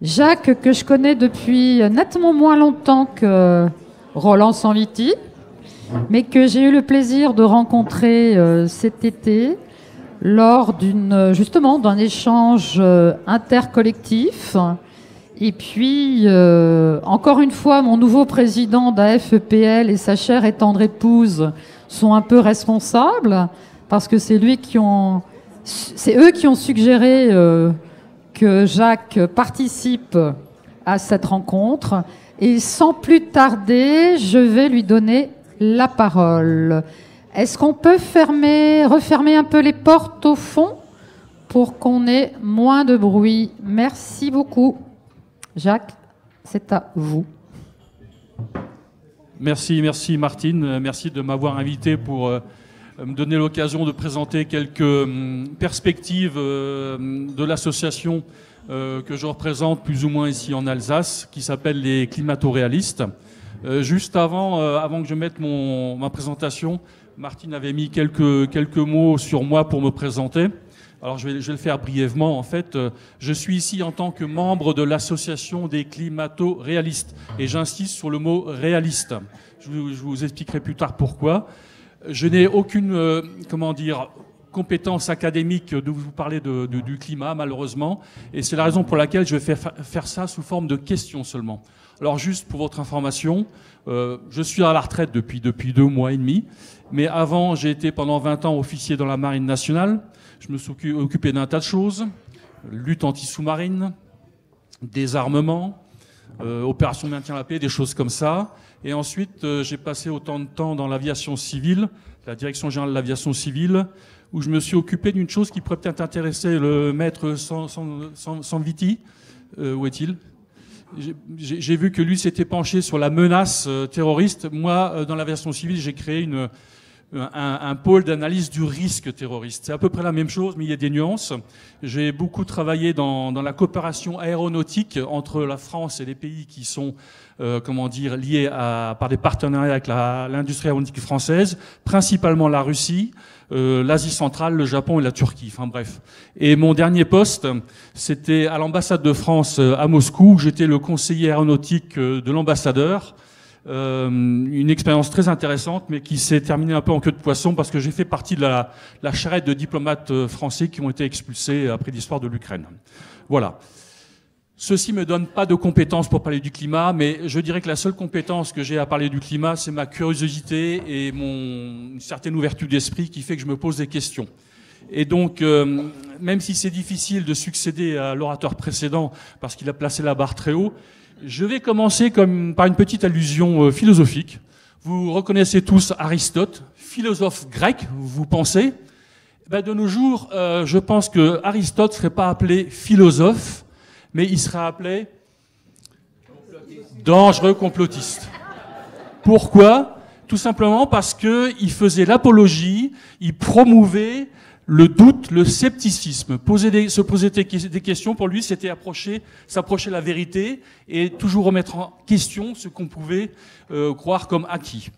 Jacques, que je connais depuis nettement moins longtemps que Roland Sanviti, mais que j'ai eu le plaisir de rencontrer cet été lors justement d'un échange intercollectif. Et puis, encore une fois, mon nouveau président d'AFEPL et sa chère et tendre épouse sont un peu responsables, parce que c'est eux qui ont suggéré que Jacques participe à cette rencontre. Et sans plus tarder, je vais lui donner la parole. Est-ce qu'on peut refermer un peu les portes au fond pour qu'on ait moins de bruit? Merci beaucoup. Jacques, c'est à vous. Merci Martine. Merci de m'avoir invité pour me donner l'occasion de présenter quelques perspectives de l'association que je représente plus ou moins ici en Alsace, qui s'appelle les climato-réalistes. Juste avant que je mette ma présentation, Martine avait mis quelques mots sur moi pour me présenter. Alors je vais le faire brièvement. En fait, je suis ici en tant que membre de l'association des climato-réalistes, et j'insiste sur le mot réaliste. Je vous expliquerai plus tard pourquoi. Je n'ai aucune, compétence académique de vous parler du climat, malheureusement, et c'est la raison pour laquelle je vais faire ça sous forme de questions seulement. Alors, juste pour votre information, je suis à la retraite depuis 2 mois et demi, mais avant, j'ai été pendant 20 ans officier dans la Marine nationale. Je me suis occupé d'un tas de choses: lutte anti-sous-marine, désarmement, opération maintien de la paix, des choses comme ça. Et ensuite, j'ai passé autant de temps dans l'aviation civile, la Direction générale de l'aviation civile, où je me suis occupé d'une chose qui pourrait peut-être intéresser le maître Sanviti. Où est-il? J'ai vu que lui s'était penché sur la menace terroriste. Moi, dans l'aviation civile, j'ai créé un pôle d'analyse du risque terroriste. C'est à peu près la même chose, mais il y a des nuances. J'ai beaucoup travaillé dans la coopération aéronautique entre la France et les pays qui sont liés par des partenariats avec l'industrie aéronautique française, principalement la Russie, l'Asie centrale, le Japon et la Turquie. Enfin bref. Et mon dernier poste, c'était à l'ambassade de France à Moscou, où j'étais le conseiller aéronautique de l'ambassadeur. Une expérience très intéressante, mais qui s'est terminée un peu en queue de poisson, parce que j'ai fait partie de la charrette de diplomates français qui ont été expulsés après l'histoire de l'Ukraine. Voilà. Ceci me donne pas de compétences pour parler du climat, mais je dirais que la seule compétence que j'ai à parler du climat, c'est ma curiosité et une certaine ouverture d'esprit qui fait que je me pose des questions. Et donc, même si c'est difficile de succéder à l'orateur précédent, parce qu'il a placé la barre très haut, je vais commencer par une petite allusion philosophique. Vous reconnaissez tous Aristote, philosophe grec, vous pensez? De nos jours, je pense que Aristote ne serait pas appelé philosophe, mais il serait appelé dangereux complotiste. Pourquoi? Tout simplement parce qu'il faisait l'apologie, il promouvait le doute, le scepticisme. Se poser des questions, pour lui, c'était s'approcher de la vérité et toujours remettre en question ce qu'on pouvait croire comme acquis.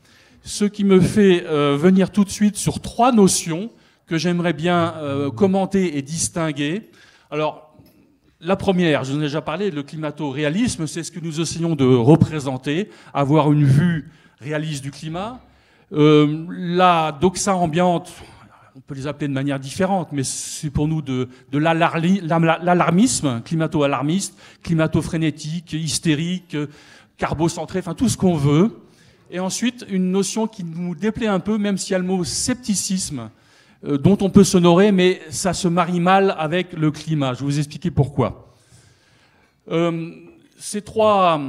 Ce qui me fait venir tout de suite sur 3 notions que j'aimerais bien commenter et distinguer. Alors, la première, je vous en ai déjà parlé, le climato-réalisme, c'est ce que nous essayons de représenter, avoir une vue réaliste du climat. La doxa ambiante, on peut les appeler de manière différente, mais c'est pour nous de l'alarmisme, climato-alarmiste, climato-frénétique, hystérique, carbocentré, enfin tout ce qu'on veut. Et ensuite, une notion qui nous déplaît un peu, même s'il y a le mot scepticisme, dont on peut s'honorer, mais ça se marie mal avec le climat. Je vais vous expliquer pourquoi. Ces 3,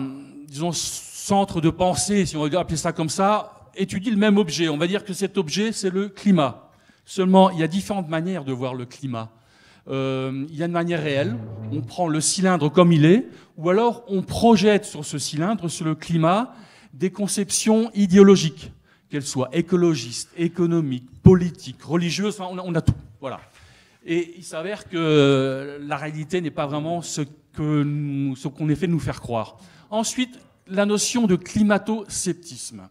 centres de pensée, si on veut appeler ça comme ça, étudient le même objet. On va dire que cet objet, c'est le climat. Seulement, il y a différentes manières de voir le climat. Il y a une manière réelle, on prend le cylindre comme il est, ou alors on projette sur ce cylindre, sur le climat, des conceptions idéologiques, qu'elles soient écologistes, économiques, politiques, religieuses, enfin, on a tout. Voilà. Et il s'avère que la réalité n'est pas vraiment ce qu'on est fait de nous faire croire. Ensuite, la notion de climato-sceptisme.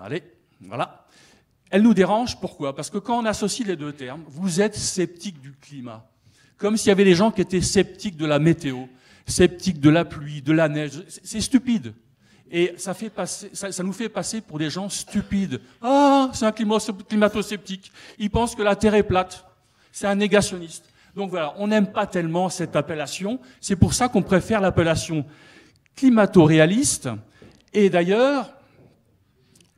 Allez, voilà. Elle nous dérange, pourquoi? Parce que quand on associe les deux termes, vous êtes sceptique du climat. Comme s'il y avait des gens qui étaient sceptiques de la météo, sceptiques de la pluie, de la neige. C'est stupide. Et ça nous fait passer pour des gens stupides. Ah, c'est un climato-sceptique. Il pense que la Terre est plate. C'est un négationniste. Donc voilà, on n'aime pas tellement cette appellation. C'est pour ça qu'on préfère l'appellation climato-réaliste. Et d'ailleurs,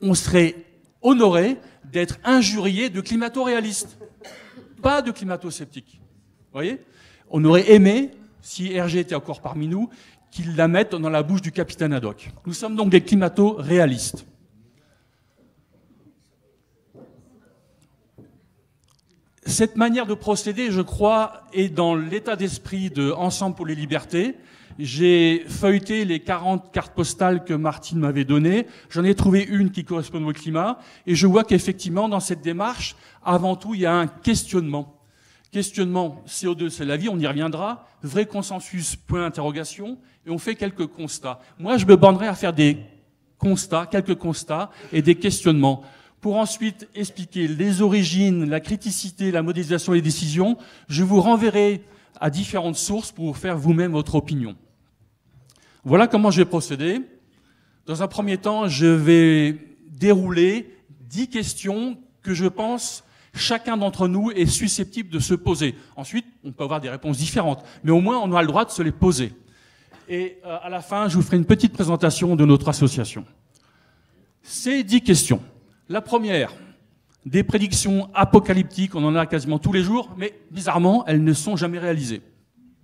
on serait honoré d'être injurié de climato-réaliste, pas de climato-sceptique. Vous voyez? On aurait aimé, si Hergé était encore parmi nous, qu'il la mette dans la bouche du capitaine Haddock. Nous sommes donc des climato-réalistes. Cette manière de procéder, je crois, est dans l'état d'esprit de Ensemble pour les libertés. J'ai feuilleté les 40 cartes postales que Martine m'avait données. J'en ai trouvé une qui correspond au climat. Et je vois qu'effectivement, dans cette démarche, avant tout, il y a un questionnement. Questionnement, CO2, c'est la vie, on y reviendra. Vrai consensus, point d'interrogation. Et on fait quelques constats. Moi, je me bornerai à faire des constats, quelques constats et des questionnements. Pour ensuite expliquer les origines, la criticité, la modélisation et les décisions, je vous renverrai à différentes sources pour vous faire vous-même votre opinion. Voilà comment je vais procéder. Dans un premier temps, je vais dérouler 10 questions que je pense chacun d'entre nous est susceptible de se poser. Ensuite, on peut avoir des réponses différentes, mais au moins on a le droit de se les poser. Et à la fin, je vous ferai une petite présentation de notre association. Ces 10 questions. La première, des prédictions apocalyptiques, on en a quasiment tous les jours, mais bizarrement, elles ne sont jamais réalisées.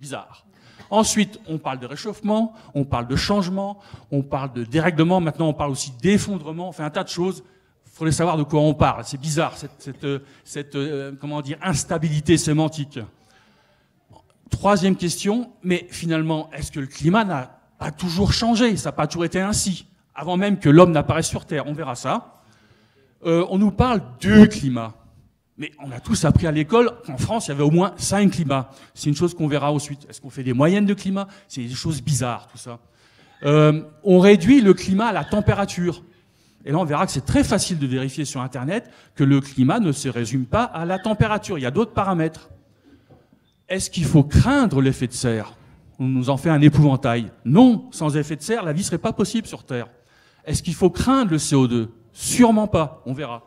Bizarre. Ensuite, on parle de réchauffement, on parle de changement, on parle de dérèglement, maintenant on parle aussi d'effondrement, on fait un tas de choses. Il faudrait savoir de quoi on parle. C'est bizarre, cette comment dire, instabilité sémantique. Troisième question, mais finalement, est-ce que le climat n'a pas toujours changé? Ça n'a pas toujours été ainsi, avant même que l'homme n'apparaisse sur Terre. On verra ça. On nous parle du climat. Mais on a tous appris à l'école qu'en France, il y avait au moins 5 climats. C'est une chose qu'on verra ensuite. Est-ce qu'on fait des moyennes de climat? C'est des choses bizarres, tout ça. On réduit le climat à la température. Et là, on verra que c'est très facile de vérifier sur Internet que le climat ne se résume pas à la température. Il y a d'autres paramètres. Est-ce qu'il faut craindre l'effet de serre? On nous en fait un épouvantail. Non, sans effet de serre, la vie ne serait pas possible sur Terre. Est-ce qu'il faut craindre le CO2? Sûrement pas, on verra.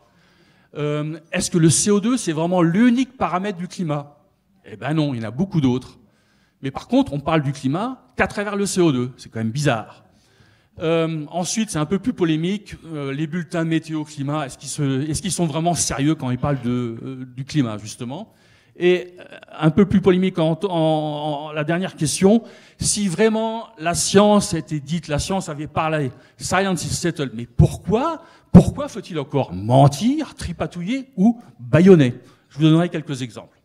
Est-ce que le CO2, c'est vraiment l'unique paramètre du climat? Eh ben non, il y en a beaucoup d'autres. Mais par contre, on parle du climat qu'à travers le CO2. C'est quand même bizarre. Ensuite, c'est un peu plus polémique. Les bulletins météo-climat, est-ce qu'ils sont vraiment sérieux quand ils parlent du climat, justement? Et un peu plus polémique la dernière question, si vraiment la science était dite, la science avait parlé, science is settled, mais pourquoi faut-il encore mentir, tripatouiller ou bâillonner? Je vous donnerai quelques exemples.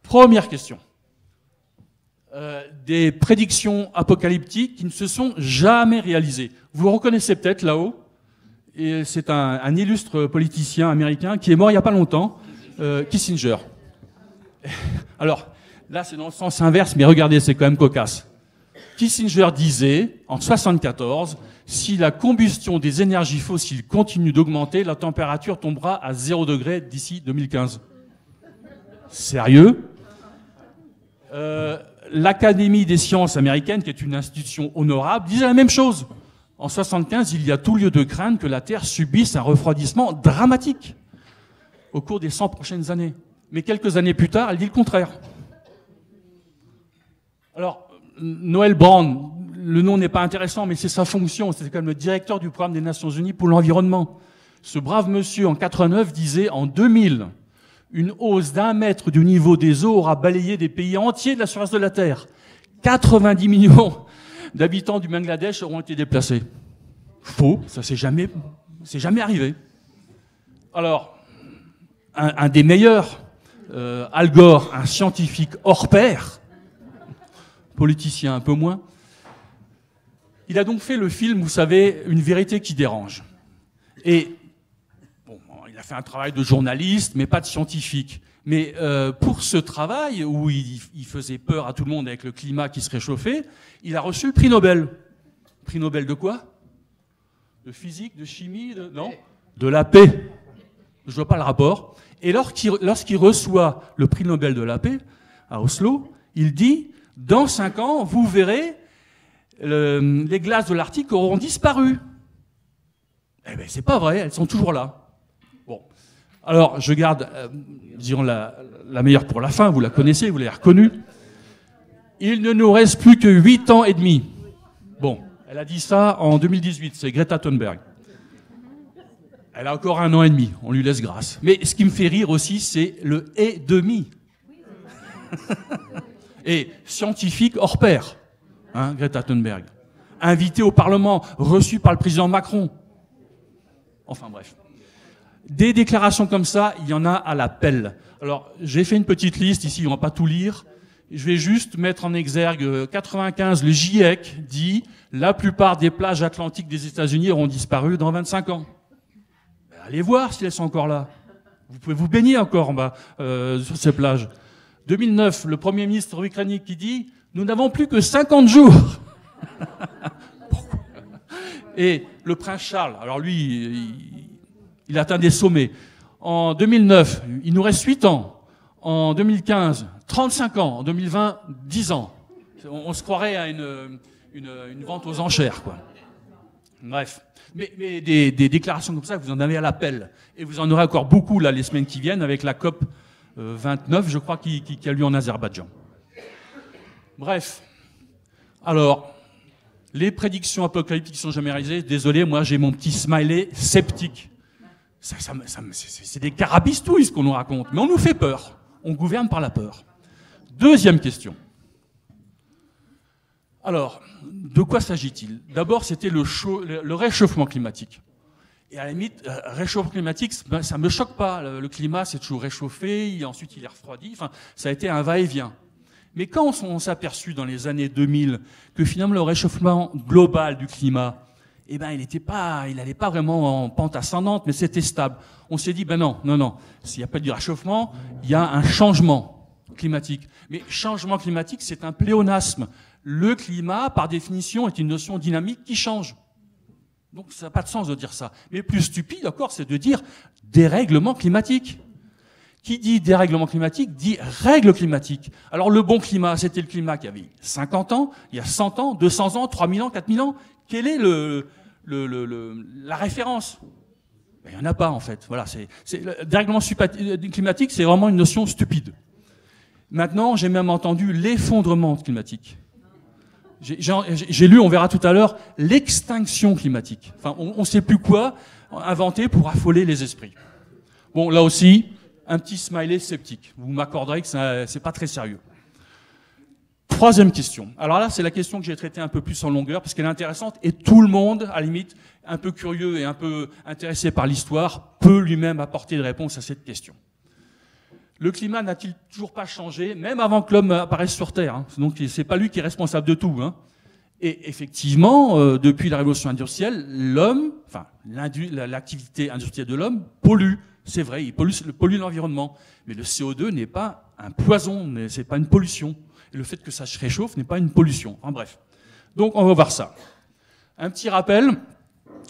Première question. Des prédictions apocalyptiques qui ne se sont jamais réalisées. Vous reconnaissez peut-être là-haut, et c'est un illustre politicien américain qui est mort il n'y a pas longtemps, Kissinger. Alors, là c'est dans le sens inverse, mais regardez, c'est quand même cocasse. Kissinger disait, en 1974, si la combustion des énergies fossiles continue d'augmenter, la température tombera à 0 degré d'ici 2015. Sérieux? L'Académie des sciences américaine, qui est une institution honorable, disait la même chose. En 1975, il y a tout lieu de craindre que la Terre subisse un refroidissement dramatique au cours des 100 prochaines années. Mais quelques années plus tard, elle dit le contraire. Alors, Noël Brand, le nom n'est pas intéressant, mais c'est sa fonction. C'est quand même le directeur du programme des Nations Unies pour l'environnement. Ce brave monsieur, en 89, disait, en 2000, une hausse d'1 mètre du niveau des eaux aura balayé des pays entiers de la surface de la Terre. 90 millions d'habitants du Bangladesh auront été déplacés. Faux, ça c'est jamais arrivé. Alors, un des meilleurs, Al Gore, un scientifique hors pair, politicien un peu moins, il a donc fait le film, vous savez, Une vérité qui dérange. Et bon, il a fait un travail de journaliste, mais pas de scientifique. Mais pour ce travail, où il faisait peur à tout le monde avec le climat qui se réchauffait, il a reçu le prix Nobel. Prix Nobel de quoi? de physique, de chimie, non, de la paix. Je vois pas le rapport. Et lorsqu'il reçoit le prix Nobel de la paix à Oslo, il dit « Dans 5 ans, vous verrez, les glaces de l'Arctique auront disparu. » Eh bien, c'est pas vrai, elles sont toujours là. Bon. Alors, je garde, disons, la meilleure pour la fin, vous la connaissez, vous l'avez reconnue. Il ne nous reste plus que 8 ans et demi. Bon, elle a dit ça en 2018, c'est Greta Thunberg. Elle a encore 1 an et demi, on lui laisse grâce. Mais ce qui me fait rire aussi, c'est le « et demi ». Et scientifique hors pair, hein, Greta Thunberg. Invitée au Parlement, reçue par le président Macron. Enfin bref. Des déclarations comme ça, il y en a à la pelle. Alors, j'ai fait une petite liste ici, on va pas tout lire. Je vais juste mettre en exergue 95, le GIEC dit « La plupart des plages atlantiques des États-Unis auront disparu dans 25 ans ». Allez voir si elles sont encore là. Vous pouvez vous baigner encore en bas sur ces plages. 2009, le Premier ministre britannique qui dit « Nous n'avons plus que 50 jours ». Et le prince Charles, alors lui, il atteint des sommets. En 2009, il nous reste 8 ans. En 2015, 35 ans. En 2020, 10 ans. On se croirait à une vente aux enchères, quoi. Bref. Mais des déclarations comme ça, vous en avez à l'appel. Et vous en aurez encore beaucoup là les semaines qui viennent avec la COP 29, je crois, qui a lieu en Azerbaïdjan. Bref. Alors, les prédictions apocalyptiques qui sont jamais réalisées, désolé, moi j'ai mon petit smiley sceptique. C'est des carabistouilles ce qu'on nous raconte. Mais on nous fait peur. On gouverne par la peur. Deuxième question. Alors, de quoi s'agit-il? D'abord, c'était le réchauffement climatique. Et à la limite, réchauffement climatique, ça ne me choque pas. Le climat s'est toujours réchauffé, ensuite il est refroidi. Enfin, ça a été un va-et-vient. Mais quand on s'est aperçu dans les années 2000 que finalement le réchauffement global du climat, eh ben, il n'allait pas vraiment en pente ascendante, mais c'était stable. On s'est dit, ben non. S'il n'y a pas de réchauffement, il y a un changement climatique. Mais changement climatique, c'est un pléonasme. Le climat, par définition, est une notion dynamique qui change. Donc ça n'a pas de sens de dire ça. Mais plus stupide encore, c'est de dire dérèglement climatique. Qui dit dérèglement climatique dit règle climatique. Alors le bon climat, c'était le climat qui avait 50 ans, il y a 100 ans, 200 ans, 3000 ans, 4000 ans. Quelle est la référence? Ben, il n'y en a pas en fait. Voilà, le dérèglement climatique, c'est vraiment une notion stupide. Maintenant, j'ai même entendu l'effondrement climatique. J'ai lu, on verra tout à l'heure, l'extinction climatique. Enfin, on ne sait plus quoi inventer pour affoler les esprits. Bon, là aussi, un petit smiley sceptique. Vous m'accorderez que c'est pas très sérieux. Troisième question. Alors là, c'est la question que j'ai traitée un peu plus en longueur, parce qu'elle est intéressante, et tout le monde, à la limite, un peu curieux et un peu intéressé par l'histoire, peut lui-même apporter des réponses à cette question. Le climat n'a-t-il toujours pas changé, même avant que l'homme apparaisse sur Terre, hein. Donc c'est pas lui qui est responsable de tout, hein. Et effectivement, depuis la révolution industrielle, l'activité industrielle de l'homme pollue. C'est vrai, il pollue l'environnement. Mais le CO2 n'est pas un poison, c'est pas une pollution. Et le fait que ça se réchauffe n'est pas une pollution. En bref. Donc on va voir ça. Un petit rappel.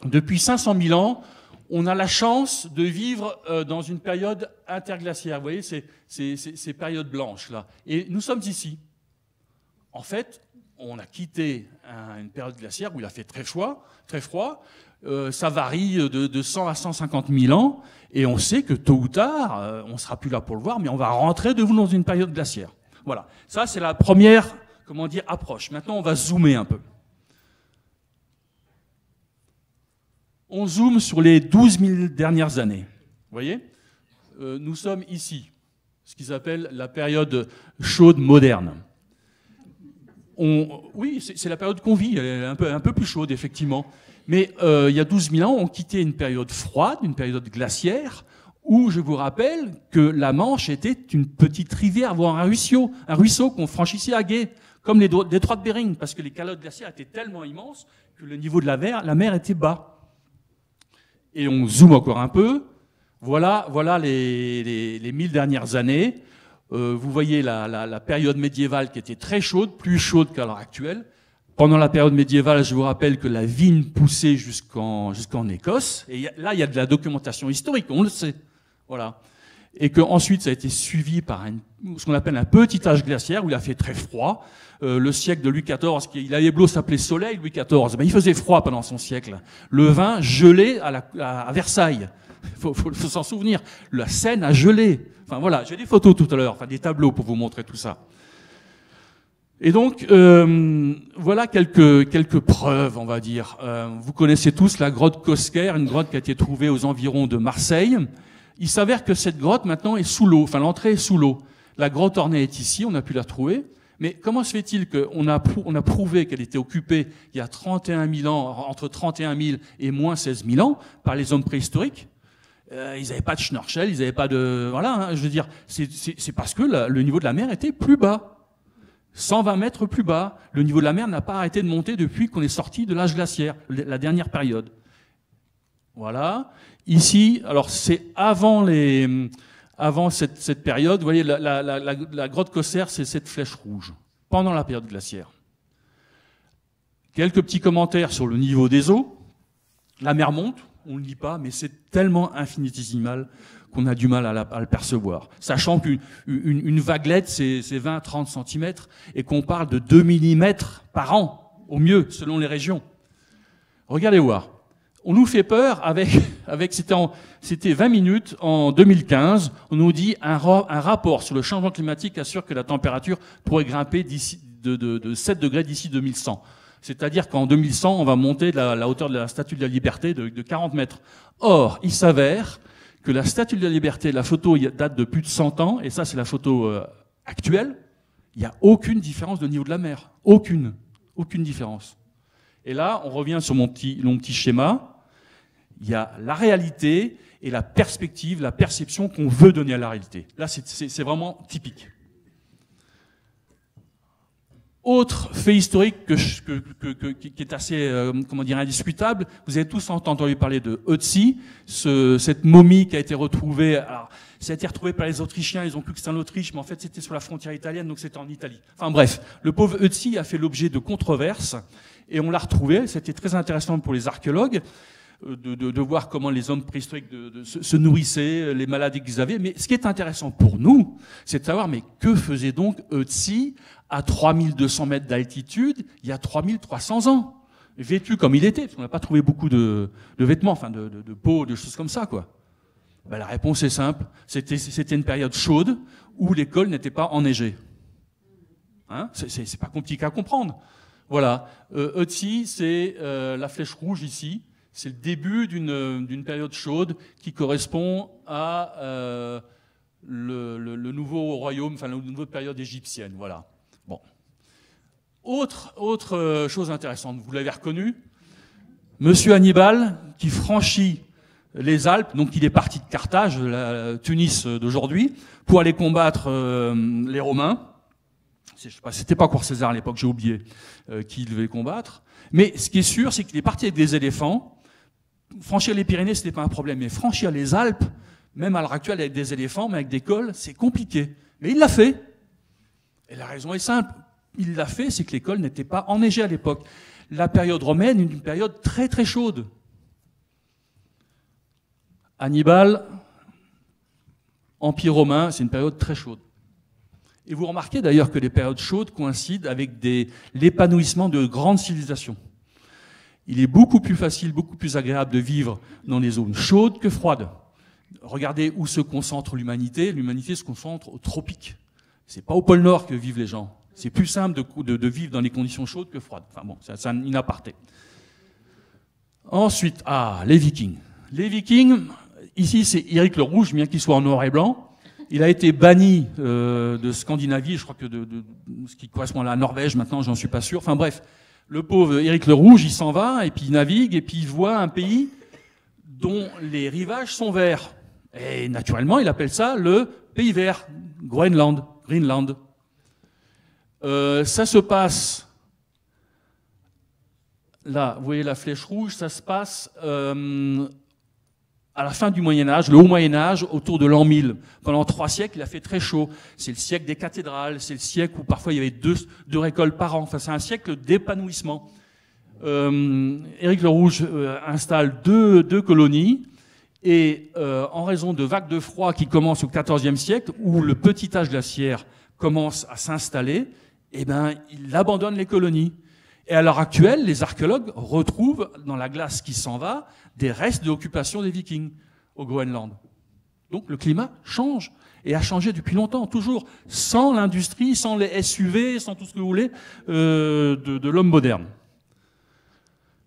Depuis 500 000 ans, on a la chance de vivre dans une période interglaciaire. Vous voyez, ces périodes blanches là. Et nous sommes ici. En fait, on a quitté une période glaciaire où il a fait très froid. Ça varie de 100 à 150 000 ans. Et on sait que tôt ou tard, on sera plus là pour le voir, mais on va rentrer de nouveau dans une période glaciaire. Voilà. Ça, c'est la première, approche. Maintenant, on va zoomer un peu. On zoome sur les 12 000 dernières années. Vous voyez, nous sommes ici, ce qu'ils appellent la période chaude moderne. Oui, c'est la période qu'on vit, elle est un peu plus chaude, effectivement. Mais il y a 12 000 ans, on quittait une période froide, une période glaciaire, où je vous rappelle que la Manche était une petite rivière, voire un ruisseau qu'on franchissait à gué, comme les détroits de Bering, parce que les calottes glaciaires étaient tellement immenses que le niveau de la mer était bas. Et on zoome encore un peu. Voilà les 1000 dernières années. Vous voyez la période médiévale qui était très chaude, plus chaude qu'à l'heure actuelle. Pendant la période médiévale, je vous rappelle que la vigne poussait jusqu'en Écosse. Et là, il y a de la documentation historique, on le sait. Voilà. Et qu'ensuite, ça a été suivi par ce qu'on appelle un petit âge glaciaire, où il a fait très froid. Le siècle de Louis XIV, il avait beau s'appeler Soleil, Louis XIV, ben, il faisait froid pendant son siècle. Le vin gelé à Versailles. Faut s'en souvenir. La Seine a gelé. Enfin voilà, j'ai des photos tout à l'heure, enfin des tableaux pour vous montrer tout ça. Et donc, voilà quelques preuves, on va dire. Vous connaissez tous la grotte Cosquer, une grotte qui a été trouvée aux environs de Marseille. Il s'avère que cette grotte, maintenant, est sous l'eau. Enfin, l'entrée est sous l'eau. La grotte ornée est ici, on a pu la trouver. Mais comment se fait-il qu'on a prouvé qu'elle était occupée il y a 31 000 ans, entre 31 000 et moins 16 000 ans, par les hommes préhistoriques? Ils n'avaient pas de schnorchel, ils n'avaient pas de... Voilà, hein, je veux dire, c'est parce que le niveau de la mer était plus bas. 120 mètres plus bas. Le niveau de la mer n'a pas arrêté de monter depuis qu'on est sorti de l'âge glaciaire, la dernière période. Voilà. Ici, alors c'est avant cette période, vous voyez, la grotte Cosser, c'est cette flèche rouge, pendant la période glaciaire. Quelques petits commentaires sur le niveau des eaux. La mer monte, on ne le dit pas, mais c'est tellement infinitésimal qu'on a du mal à le percevoir. Sachant qu'une vaguelette, c'est 20-30 cm, et qu'on parle de 2 mm par an, au mieux, selon les régions. Regardez voir. On nous fait peur c'était 20 minutes en 2015, on nous dit un rapport sur le changement climatique assure que la température pourrait grimper de 7 degrés d'ici 2100. C'est-à-dire qu'en 2100, on va monter de la hauteur de la Statue de la Liberté de 40 mètres. Or, il s'avère que la Statue de la Liberté, la photo date de plus de 100 ans, et ça c'est la photo actuelle, il n'y a aucune différence de niveau de la mer. Aucune différence. Et là, on revient sur mon petit schéma. Il y a la réalité et la perspective, la perception qu'on veut donner à la réalité. Là, c'est vraiment typique. Autre fait historique qui est assez, comment dire, indiscutable. Vous avez tous entendu parler de Ötzi, cette momie qui a été retrouvée. Alors, ça a été retrouvé par les Autrichiens. Ils ont cru que c'était en Autriche, mais en fait, c'était sur la frontière italienne, donc c'était en Italie. Enfin bref, le pauvre Ötzi a fait l'objet de controverses et on l'a retrouvé. C'était très intéressant pour les archéologues de voir comment les hommes préhistoriques se nourrissaient, les maladies qu'ils avaient. Mais ce qui est intéressant pour nous, c'est de savoir, mais que faisait donc Ötzi à 3200 mètres d'altitude, il y a 3300 ans, vêtu comme il était, parce qu'on n'a pas trouvé beaucoup de vêtements, enfin de peau, de choses comme ça, quoi. Ben, la réponse est simple, c'était une période chaude où les cols n'étaient pas enneigés. Hein, c'est pas compliqué à comprendre. Voilà, Ötzi, c'est la flèche rouge ici, c'est le début d'une période chaude qui correspond à le nouveau royaume, enfin la nouvelle période égyptienne, voilà. Bon. Autre chose intéressante, vous l'avez reconnu, Monsieur Hannibal qui franchit les Alpes, donc il est parti de Carthage, la Tunis d'aujourd'hui, pour aller combattre les Romains. C'était pas encore César à l'époque, j'ai oublié qui il devait combattre. Mais ce qui est sûr, c'est qu'il est parti avec des éléphants. Franchir les Pyrénées, c'était pas un problème, mais franchir les Alpes, même à l'heure actuelle avec des éléphants, mais avec des cols, c'est compliqué. Mais il l'a fait. Et la raison est simple. Il l'a fait, c'est que les cols n'étaient pas enneigés à l'époque. La période romaine est une période très très chaude. Hannibal, Empire romain, c'est une période très chaude. Et vous remarquez d'ailleurs que les périodes chaudes coïncident avec l'épanouissement de grandes civilisations. Il est beaucoup plus facile, beaucoup plus agréable de vivre dans les zones chaudes que froides. Regardez où se concentre l'humanité. L'humanité se concentre aux tropiques. C'est pas au pôle Nord que vivent les gens. C'est plus simple de vivre dans les conditions chaudes que froides. Enfin bon, c'est un aparté. Ensuite, les Vikings. Les Vikings, ici c'est Éric le Rouge, bien qu'il soit en noir et blanc. Il a été banni de Scandinavie, je crois que de ce qui correspond à la Norvège maintenant, j'en suis pas sûr. Enfin bref, le pauvre Éric le Rouge, il s'en va et puis il navigue et puis il voit un pays dont les rivages sont verts. Et naturellement, il appelle ça le pays vert, Groenland, Greenland. Ça se passe, là, vous voyez la flèche rouge, ça se passe à la fin du Moyen-Âge, le haut Moyen-Âge, autour de l'an 1000. Pendant 3 siècles, il a fait très chaud. C'est le siècle des cathédrales, c'est le siècle où parfois il y avait deux récoltes par an. Enfin, c'est un siècle d'épanouissement. Éric le Rouge installe deux colonies et en raison de vagues de froid qui commencent au XIVe siècle, où le petit âge glaciaire commence à s'installer, eh ben, il abandonne les colonies. Et à l'heure actuelle, les archéologues retrouvent dans la glace qui s'en va des restes de l'occupation des Vikings au Groenland. Donc le climat change et a changé depuis longtemps, toujours sans l'industrie, sans les SUV, sans tout ce que vous voulez de l'homme moderne.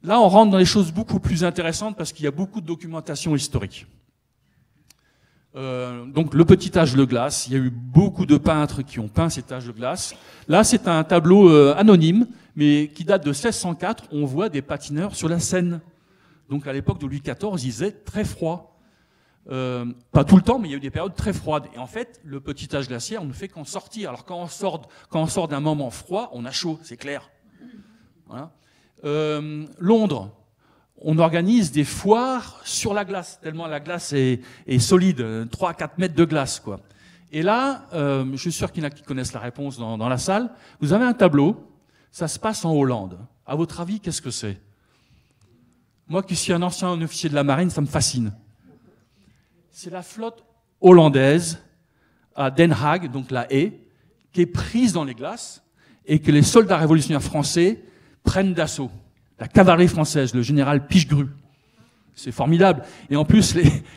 Là, on rentre dans des choses beaucoup plus intéressantes parce qu'il y a beaucoup de documentation historique. Donc le petit âge de glace, il y a eu beaucoup de peintres qui ont peint cet âge de glace. Là, c'est un tableau anonyme, mais qui date de 1604. On voit des patineurs sur la Seine. Donc à l'époque de Louis XIV, il faisait très froid. Pas tout le temps, mais il y a eu des périodes très froides. Et en fait, le petit âge glaciaire, on ne fait qu'en sortir. Alors quand on sort d'un moment froid, on a chaud, c'est clair. Voilà. Londres, on organise des foires sur la glace, tellement la glace est solide, 3 à 4 mètres de glace, quoi. Et là, je suis sûr qu'il y en a qui connaissent la réponse dans la salle. Vous avez un tableau, ça se passe en Hollande. À votre avis, qu'est-ce que c'est? Moi qui suis un ancien officier de la marine, ça me fascine. C'est la flotte hollandaise à Den Haag, donc la Haye, qui est prise dans les glaces et que les soldats révolutionnaires français prennent d'assaut. La cavalerie française, le général Pichegru. C'est formidable. Et en plus,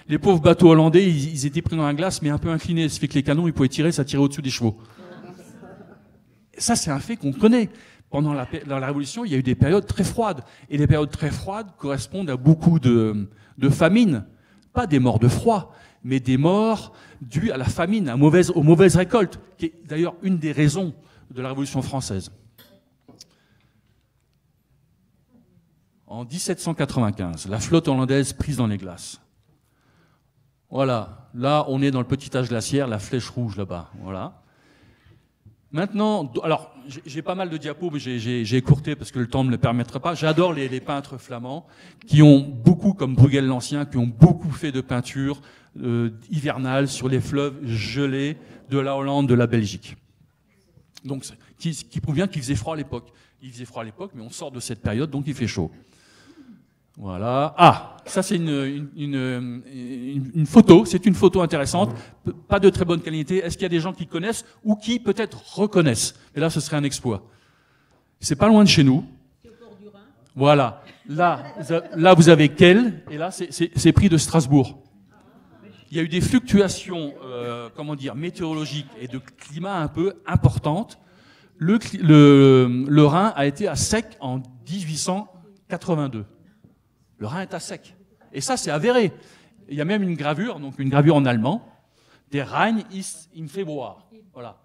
les pauvres bateaux hollandais, ils étaient pris dans la glace, mais un peu inclinés. Ça fait que les canons, ils pouvaient tirer, ça tirait au-dessus des chevaux. Et ça, c'est un fait qu'on connaît. Dans la Révolution, il y a eu des périodes très froides. Et les périodes très froides correspondent à beaucoup de famines. Pas des morts de froid, mais des morts dues à la famine, aux mauvaises récoltes, qui est d'ailleurs une des raisons de la Révolution française. En 1795, la flotte hollandaise prise dans les glaces. Voilà, là on est dans le petit âge glaciaire, la flèche rouge là-bas. Voilà. Maintenant, alors j'ai pas mal de diapos, mais j'ai écourté parce que le temps ne me le permettrait pas. J'adore les peintres flamands qui ont beaucoup, comme Bruegel l'Ancien, qui ont beaucoup fait de peinture hivernale sur les fleuves gelés de la Hollande, de la Belgique. Donc, qui prouve bien qu'il faisait froid à l'époque. Il faisait froid à l'époque, mais on sort de cette période, donc il fait chaud. Voilà. Ah, ça c'est une photo. C'est une photo intéressante. Pas de très bonne qualité. Est-ce qu'il y a des gens qui connaissent ou qui peut-être reconnaissent? Et là, ce serait un exploit. C'est pas loin de chez nous. C'est au port du Rhin. Voilà. Là, vous avez Kehl, et là, c'est pris de Strasbourg. Il y a eu des fluctuations, météorologiques et de climat un peu importantes. Le Rhin a été à sec en 1882. Le Rhin est à sec. Et ça, c'est avéré. Il y a même une gravure en allemand, des Rhein ist im Februar. Voilà.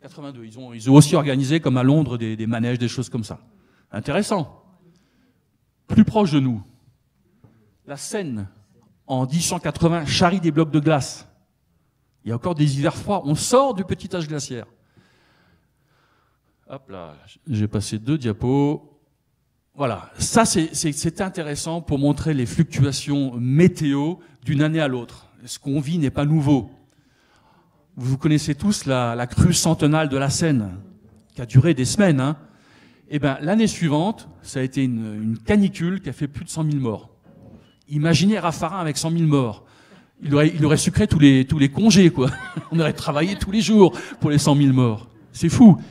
82. Ils ont aussi organisé, comme à Londres, des manèges, des choses comme ça. Intéressant. Plus proche de nous, la Seine, en 1880, charrie des blocs de glace. Il y a encore des hivers froids. On sort du petit âge glaciaire. Hop là, j'ai passé 2 diapos. Voilà, ça c'est intéressant pour montrer les fluctuations météo d'une année à l'autre. Ce qu'on vit n'est pas nouveau. Vous connaissez tous la crue centennale de la Seine, qui a duré des semaines. Hein. Eh ben, l'année suivante, ça a été une canicule qui a fait plus de 100 000 morts. Imaginez Raffarin avec 100 000 morts. Il aurait sucré tous les congés, quoi. On aurait travaillé tous les jours pour les 100 000 morts. C'est fou.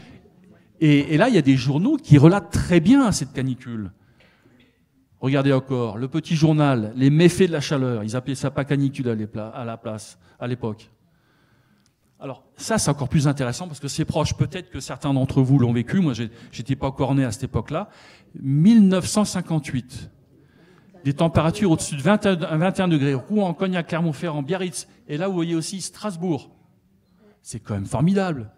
Et là, il y a des journaux qui relatent très bien cette canicule. Regardez encore, le petit journal, les méfaits de la chaleur. Ils appelaient ça pas canicule à l'époque. Alors, ça, c'est encore plus intéressant parce que c'est proche. Peut-être que certains d'entre vous l'ont vécu. Moi, j'étais pas encore né à cette époque-là. 1958. Des températures au-dessus de 21 degrés. Rouen, Cognac, Clermont-Ferrand, Biarritz. Et là, vous voyez aussi Strasbourg. C'est quand même formidable.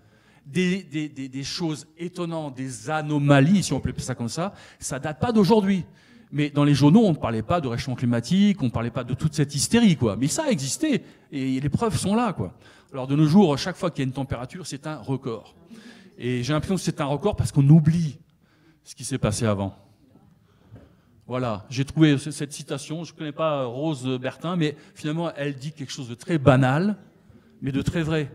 Des choses étonnantes, des anomalies, si on peut appeler ça comme ça, ça date pas d'aujourd'hui. Mais dans les journaux, on ne parlait pas de réchauffement climatique, on ne parlait pas de toute cette hystérie, quoi. Mais ça a existé, et les preuves sont là, quoi. Alors de nos jours, chaque fois qu'il y a une température, c'est un record. Et j'ai l'impression que c'est un record parce qu'on oublie ce qui s'est passé avant. Voilà, j'ai trouvé cette citation, je ne connais pas Rose Bertin, mais finalement elle dit quelque chose de très banal, mais de très vrai.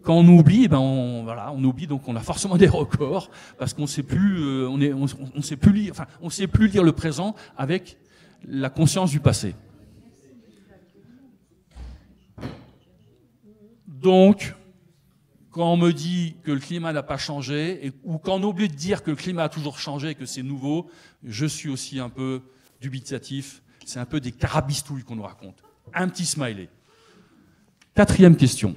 Quand on oublie, on oublie, donc on a forcément des records, parce qu'on sait plus, on sait plus lire, enfin, on sait plus lire le présent avec la conscience du passé. Donc, quand on me dit que le climat n'a pas changé, ou quand on oublie de dire que le climat a toujours changé et que c'est nouveau, je suis aussi un peu dubitatif. C'est un peu des carabistouilles qu'on nous raconte. Un petit smiley. 4e question.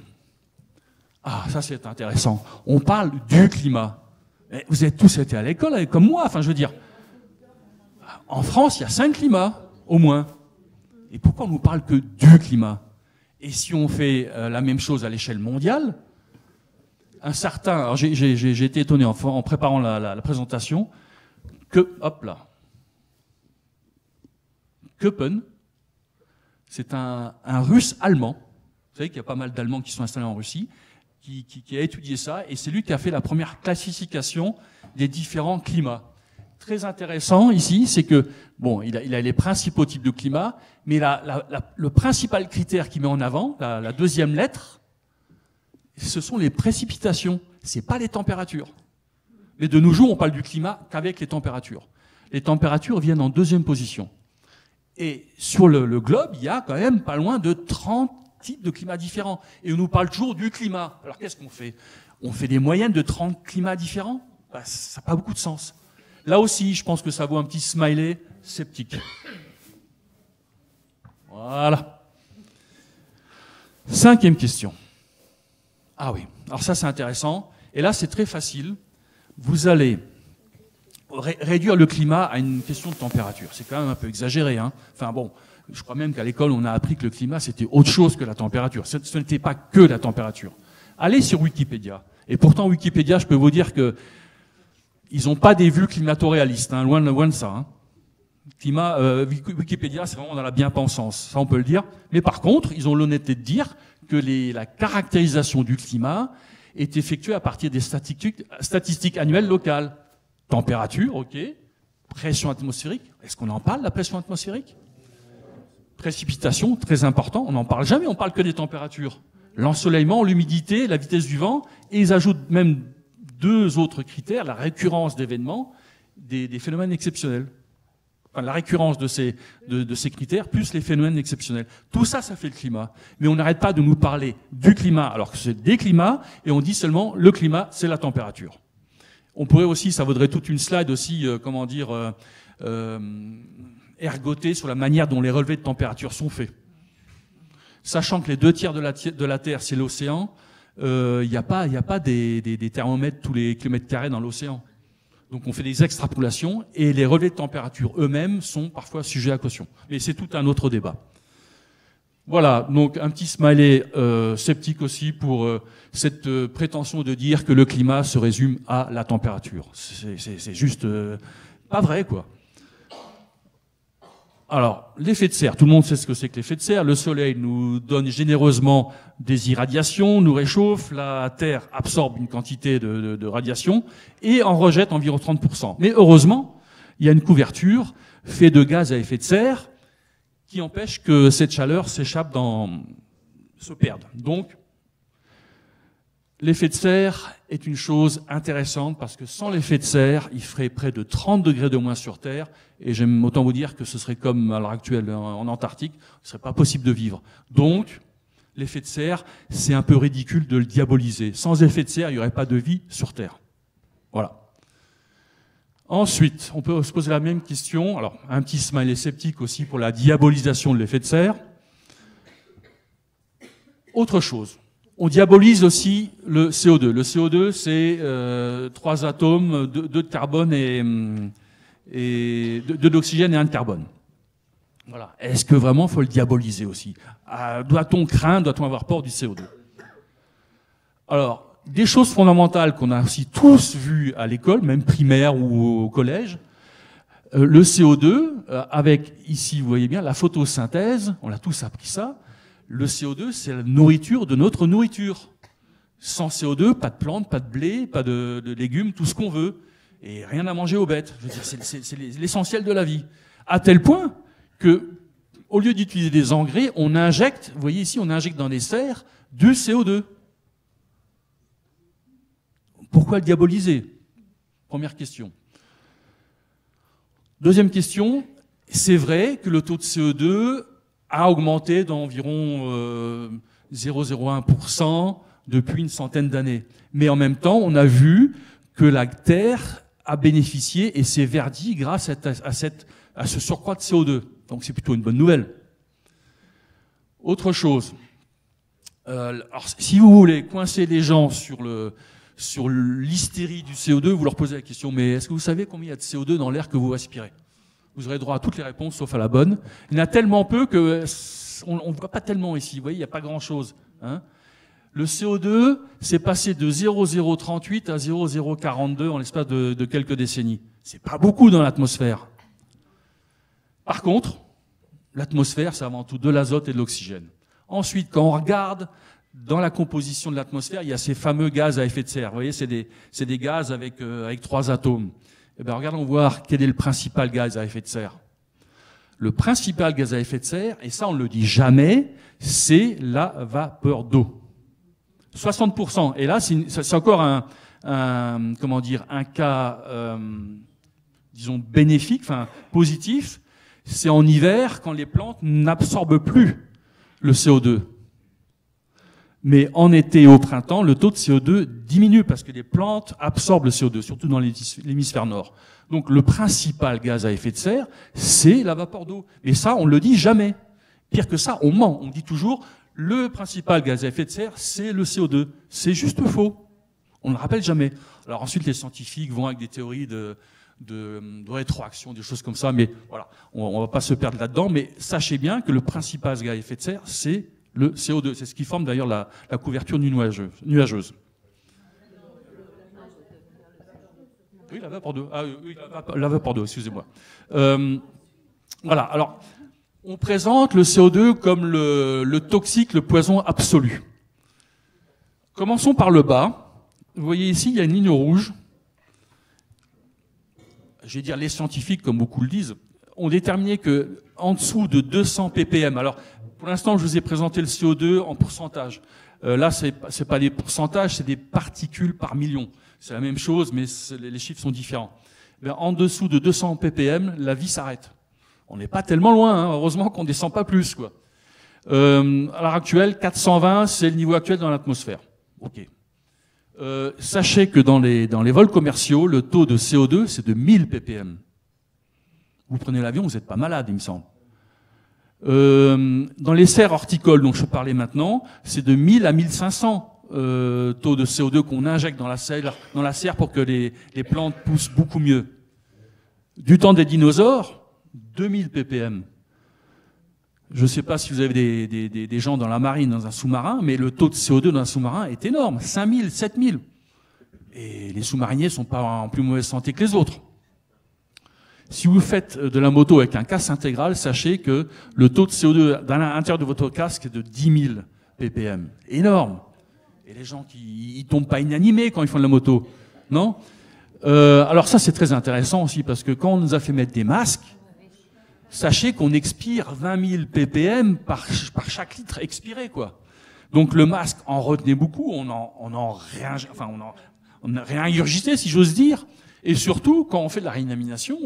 Ah, ça c'est intéressant. On parle du climat. Mais vous avez tous été à l'école comme moi. Enfin, je veux dire, en France, il y a 5 climats, au moins. Et pourquoi on nous parle que du climat? Et si on fait la même chose à l'échelle mondiale, un certain... Alors j'ai été étonné en préparant la présentation que... Hop là. Köppen, c'est un Russe allemand. Vous savez qu'il y a pas mal d'Allemands qui sont installés en Russie, qui a étudié ça, et c'est lui qui a fait la première classification des différents climats. Très intéressant ici, c'est que, bon, il a les principaux types de climat, mais le principal critère qu'il met en avant, la deuxième lettre, ce sont les précipitations, c'est pas les températures. Mais de nos jours, on parle du climat qu'avec les températures. Les températures viennent en 2e position. Et sur le globe, il y a quand même pas loin de 30 types de climats différents. Et on nous parle toujours du climat. Alors qu'est-ce qu'on fait? On fait des moyennes de 30 climats différents? Ça n'a pas beaucoup de sens. Là aussi, je pense que ça vaut un petit smiley sceptique. Voilà. 5e question. Ah oui, alors ça c'est intéressant. Et là c'est très facile. Vous allez réduire le climat à une question de température. C'est quand même un peu exagéré, hein. Enfin bon, je crois même qu'à l'école on a appris que le climat c'était autre chose que la température. Ce n'était pas que la température. Allez sur Wikipédia. Et pourtant Wikipédia, je peux vous dire que ils n'ont pas des vues climato-réalistes, hein, loin de ça. Hein. Wikipédia, c'est vraiment dans la bien-pensance, ça on peut le dire. Mais par contre, ils ont l'honnêteté de dire que la caractérisation du climat est effectuée à partir des statistiques annuelles locales. Température, ok. Pression atmosphérique, est-ce qu'on en parle, la pression atmosphérique? Précipitation, très important, on n'en parle jamais, on parle que des températures. L'ensoleillement, l'humidité, la vitesse du vent, et ils ajoutent même 2 autres critères, la récurrence d'événements, des phénomènes exceptionnels. Enfin, la récurrence de ces critères, plus les phénomènes exceptionnels. Tout ça, ça fait le climat. Mais on n'arrête pas de nous parler du climat, alors que c'est des climats, et on dit seulement le climat, c'est la température. On pourrait aussi, ça vaudrait toute une slide aussi, ergoter sur la manière dont les relevés de température sont faits. Sachant que les 2 tiers de la Terre, c'est l'océan, il n'y a pas des thermomètres tous les kilomètres carrés dans l'océan. Donc on fait des extrapolations et les relevés de température eux-mêmes sont parfois sujets à caution. Mais c'est tout un autre débat. Voilà, donc un petit smiley sceptique aussi pour cette prétention de dire que le climat se résume à la température. C'est juste pas vrai, quoi. Alors, l'effet de serre, tout le monde sait ce que c'est que l'effet de serre. Le soleil nous donne généreusement des irradiations, nous réchauffe, la Terre absorbe une quantité de radiation et en rejette environ 30%. Mais heureusement, il y a une couverture faite de gaz à effet de serre qui empêche que cette chaleur s'échappe se perde. Donc, l'effet de serre est une chose intéressante parce que sans l'effet de serre, il ferait près de 30 degrés de moins sur Terre. Et j'aime autant vous dire que ce serait comme à l'heure actuelle en Antarctique, ce serait pas possible de vivre. Donc, l'effet de serre, c'est un peu ridicule de le diaboliser. Sans effet de serre, il n'y aurait pas de vie sur Terre. Voilà. Ensuite, on peut se poser la même question. Alors, un petit smiley sceptique aussi pour la diabolisation de l'effet de serre. Autre chose. On diabolise aussi le CO2. Le CO2, c'est 3 atomes, 2 de carbone et 2 d'oxygène et 1 de carbone. Voilà. Est-ce que vraiment il faut le diaboliser aussi? Doit-on craindre, doit-on avoir peur du CO2? Alors, des choses fondamentales qu'on a aussi tous vues à l'école, même primaire ou au collège. Le CO2, avec ici, vous voyez bien, la photosynthèse, on a tous appris ça. Le CO2, c'est la nourriture de notre nourriture. Sans CO2, pas de plantes, pas de blé, pas de légumes, tout ce qu'on veut. Et rien à manger aux bêtes. Je veux dire, c'est l'essentiel de la vie. À tel point que, au lieu d'utiliser des engrais, on injecte, vous voyez ici, on injecte dans les serres du CO2. Pourquoi le diaboliser? Première question. Deuxième question, c'est vrai que le taux de CO2 a augmenté d'environ 0,01% depuis une centaine d'années. Mais en même temps, on a vu que la Terre a bénéficié et s'est verdie grâce à ce surcroît de CO2. Donc c'est plutôt une bonne nouvelle. Autre chose. Alors, si vous voulez coincer les gens sur l'hystérie du CO2, vous leur posez la question, mais est-ce que vous savez combien il y a de CO2 dans l'air que vous respirez? Vous aurez droit à toutes les réponses, sauf à la bonne. Il y en a tellement peu que on ne voit pas tellement ici. Vous voyez, il n'y a pas grand-chose. Hein. Le CO2 s'est passé de 0,038 à 0,042 en l'espace de quelques décennies. C'est pas beaucoup dans l'atmosphère. Par contre, l'atmosphère, c'est avant tout de l'azote et de l'oxygène. Ensuite, quand on regarde dans la composition de l'atmosphère, il y a ces fameux gaz à effet de serre. Vous voyez, c'est des gaz avec 3 atomes. Eh bien, regardons voir quel est le principal gaz à effet de serre. Le principal gaz à effet de serre, et ça on ne le dit jamais, c'est la vapeur d'eau. 60%. Et là, c'est encore un cas, disons, bénéfique, enfin positif. C'est en hiver, quand les plantes n'absorbent plus le CO2. Mais en été et au printemps, le taux de CO2 diminue parce que les plantes absorbent le CO2, surtout dans l'hémisphère nord. Donc le principal gaz à effet de serre, c'est la vapeur d'eau. Et ça, on ne le dit jamais. Pire que ça, on ment. On dit toujours, le principal gaz à effet de serre, c'est le CO2. C'est juste faux. On ne le rappelle jamais. Alors ensuite, les scientifiques vont avec des théories de rétroaction, des choses comme ça, mais voilà, on ne va pas se perdre là-dedans. Mais sachez bien que le principal gaz à effet de serre, c'est le CO2. C'est ce qui forme d'ailleurs la couverture nuageuse. Oui, la vapeur d'eau. Ah, oui, la vapeur d'eau, excusez-moi. Voilà, alors, on présente le CO2 comme le toxique, le poison absolu. Commençons par le bas. Vous voyez ici, il y a une ligne rouge. Je vais dire, les scientifiques, comme beaucoup le disent, ont déterminé que en dessous de 200 ppm, alors, pour l'instant, je vous ai présenté le CO2 en pourcentage. Là, c'est pas des pourcentages, c'est des particules par million. C'est la même chose, mais les chiffres sont différents. Ben, en dessous de 200 ppm, la vie s'arrête. On n'est pas tellement loin, hein. Heureusement qu'on ne descend pas plus, quoi. À l'heure actuelle, 420, c'est le niveau actuel dans l'atmosphère. Ok. Sachez que dans les vols commerciaux, le taux de CO2, c'est de 1000 ppm. Vous prenez l'avion, vous n'êtes pas malade, il me semble. Dans les serres horticoles dont je parlais maintenant, c'est de 1000 à 1500 taux de CO2 qu'on injecte dans la serre pour que les plantes poussent beaucoup mieux. Du temps des dinosaures, 2000 ppm. Je ne sais pas si vous avez des gens dans la marine, dans un sous-marin, mais le taux de CO2 dans un sous-marin est énorme, 5000, 7000. Et les sous-mariniers ne sont pas en plus mauvaise santé que les autres. Si vous faites de la moto avec un casque intégral, sachez que le taux de CO2 à l'intérieur de votre casque est de 10 000 ppm. Énorme. Et les gens ils tombent pas inanimés quand ils font de la moto, non? Alors ça, c'est très intéressant aussi, parce que quand on nous a fait mettre des masques, sachez qu'on expire 20 000 ppm par chaque litre expiré, quoi. Donc le masque en retenait beaucoup, on en réingurgitait, si j'ose dire. Et surtout, quand on fait de la réanimation,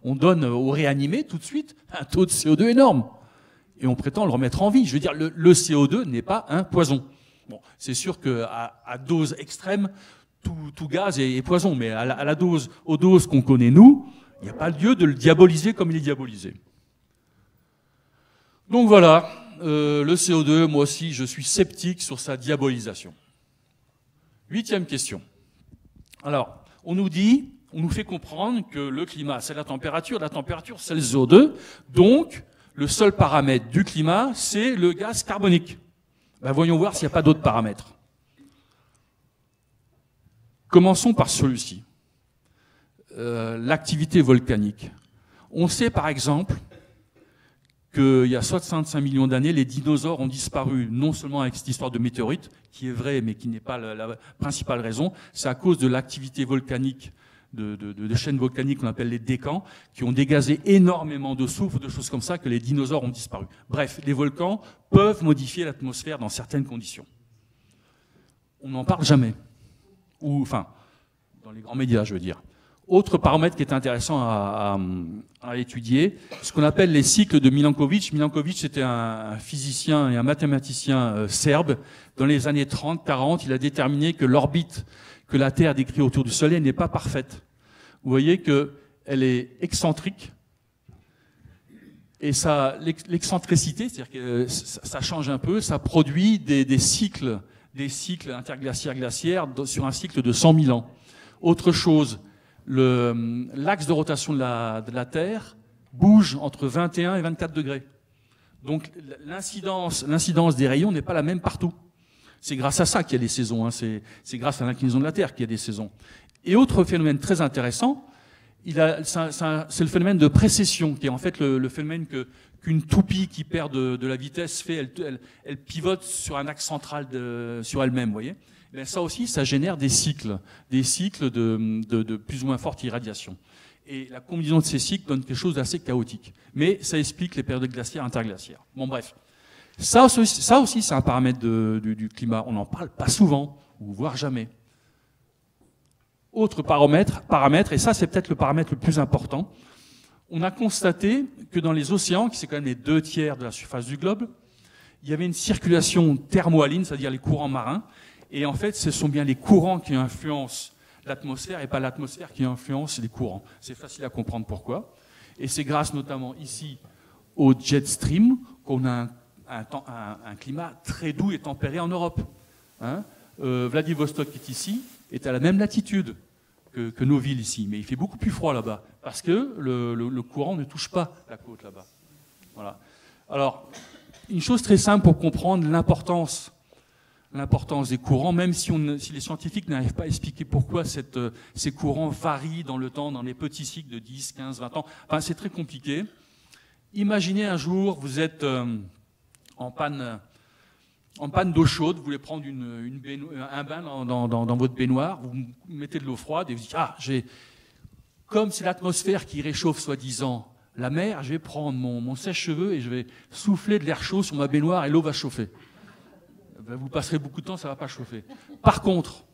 on donne aux réanimés tout de suite un taux de CO2 énorme. Et on prétend le remettre en vie. Je veux dire, le CO2 n'est pas un poison. Bon, c'est sûr qu'à dose extrême, tout gaz est poison. Mais aux doses qu'on connaît nous, il n'y a pas lieu de le diaboliser comme il est diabolisé. Donc voilà, le CO2, moi aussi, je suis sceptique sur sa diabolisation. 8e question. Alors, on nous fait comprendre que le climat, c'est la température c'est le CO2, donc le seul paramètre du climat, c'est le gaz carbonique. Ben, voyons voir s'il n'y a pas d'autres paramètres. Commençons par celui-ci, l'activité volcanique. On sait par exemple qu'il y a 65 millions d'années, les dinosaures ont disparu, non seulement avec cette histoire de météorites, qui est vraie, mais qui n'est pas la principale raison, c'est à cause de l'activité volcanique de chaînes volcaniques qu'on appelle les décans, qui ont dégazé énormément de soufre, de choses comme ça, que les dinosaures ont disparu. Bref, les volcans peuvent modifier l'atmosphère dans certaines conditions. On n'en parle jamais. Ou, enfin, dans les grands médias, je veux dire. Autre paramètre qui est intéressant à étudier, ce qu'on appelle les cycles de Milankovitch. Milankovitch, c'était un physicien et un mathématicien serbe. Dans les années 30-40, il a déterminé que l'orbite que la Terre décrit autour du Soleil n'est pas parfaite. Vous voyez qu'elle est excentrique. Et l'excentricité, c'est-à-dire que ça change un peu, ça produit des cycles interglaciaires-glaciaires sur un cycle de 100 000 ans. Autre chose, l'axe de rotation de la Terre bouge entre 21 et 24 degrés. Donc l'incidence des rayons n'est pas la même partout. C'est grâce à ça qu'il y a des saisons, hein. C'est grâce à l'inclinaison de la Terre qu'il y a des saisons. Et autre phénomène très intéressant, c'est le phénomène de précession, qui est en fait le phénomène qu'une toupie qui perd de la vitesse fait, elle pivote sur un axe central sur elle-même, vous voyez. Mais ça aussi, ça génère des cycles de plus ou moins forte irradiation. Et la combinaison de ces cycles donne quelque chose d'assez chaotique. Mais ça explique les périodes glaciaires, interglaciaires. Bon, bref. Ça aussi, c'est un paramètre du climat. On n'en parle pas souvent, ou voire jamais. Autre paramètre, et ça, c'est peut-être le paramètre le plus important. On a constaté que dans les océans, qui c'est quand même les 2/3 de la surface du globe, il y avait une circulation thermohaline, c'est-à-dire les courants marins. Et en fait, ce sont bien les courants qui influencent l'atmosphère et pas l'atmosphère qui influence les courants. C'est facile à comprendre pourquoi. Et c'est grâce notamment ici au jet stream qu'on a un climat très doux et tempéré en Europe. Hein, Vladivostok qui est ici est à la même latitude que nos villes ici, mais il fait beaucoup plus froid là-bas parce que le courant ne touche pas la côte là-bas. Voilà. Alors, une chose très simple pour comprendre l'importance des courants, même si les scientifiques n'arrivent pas à expliquer pourquoi ces courants varient dans le temps, dans les petits cycles de 10, 15, 20 ans. Enfin, c'est très compliqué. Imaginez un jour, vous êtes en panne d'eau chaude, vous voulez prendre un bain dans votre baignoire, vous mettez de l'eau froide et vous dites, comme c'est l'atmosphère qui réchauffe soi-disant la mer, je vais prendre mon sèche-cheveux et je vais souffler de l'air chaud sur ma baignoire et l'eau va chauffer. Vous passerez beaucoup de temps, ça ne va pas chauffer. Par contre,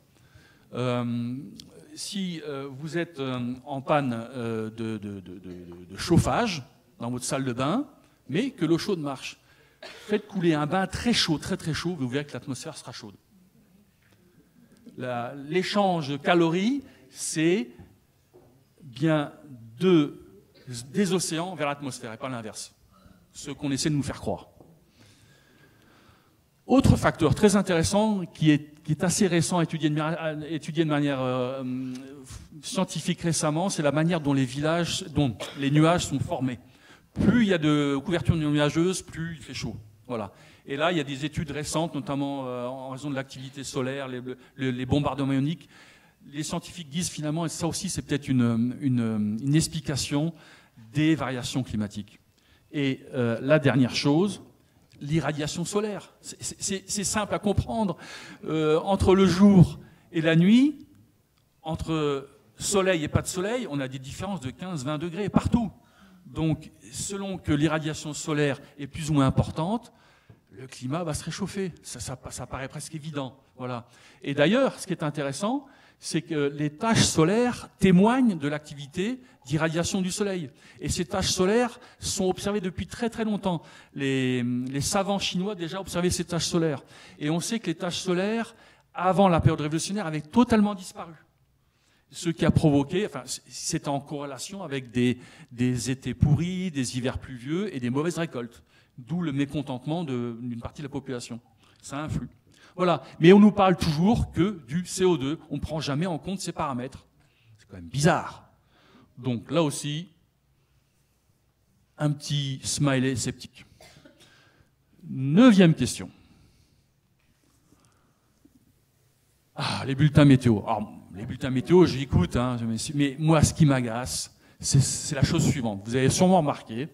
si vous êtes en panne de chauffage dans votre salle de bain, mais que l'eau chaude marche, faites couler un bain très chaud, très très chaud, vous verrez que l'atmosphère sera chaude. L'échange de calories, c'est bien des océans vers l'atmosphère et pas l'inverse. Ce qu'on essaie de nous faire croire. Autre facteur très intéressant qui est assez récent, étudié de manière scientifique récemment, c'est la manière dont les nuages sont formés. Plus il y a de couverture nuageuse, plus il fait chaud. Voilà. Et là, il y a des études récentes, notamment en raison de l'activité solaire, les bombardements ioniques. Les scientifiques disent finalement, et ça aussi c'est peut-être une explication des variations climatiques. Et la dernière chose, l'irradiation solaire. C'est simple à comprendre. Entre le jour et la nuit, entre soleil et pas de soleil, on a des différences de 15-20 degrés partout. Donc, selon que l'irradiation solaire est plus ou moins importante, le climat va se réchauffer. Ça paraît presque évident. Voilà. Et d'ailleurs, ce qui est intéressant, c'est que les taches solaires témoignent de l'activité d'irradiation du soleil. Et ces taches solaires sont observées depuis très très longtemps. Les savants chinois déjà observaient ces taches solaires. Et on sait que les taches solaires, avant la période révolutionnaire, avaient totalement disparu. Ce qui a provoqué, c'est en corrélation avec des étés pourris, des hivers pluvieux et des mauvaises récoltes. D'où le mécontentement d'une partie de la population. Ça influe. Voilà. Mais on nous parle toujours que du CO2. On ne prend jamais en compte ces paramètres. C'est quand même bizarre. Donc là aussi, un petit smiley sceptique. 9e question. Les bulletins météo. Alors, les bulletins météo, j'écoute, mais moi, ce qui m'agace, c'est la chose suivante. Vous avez sûrement remarqué,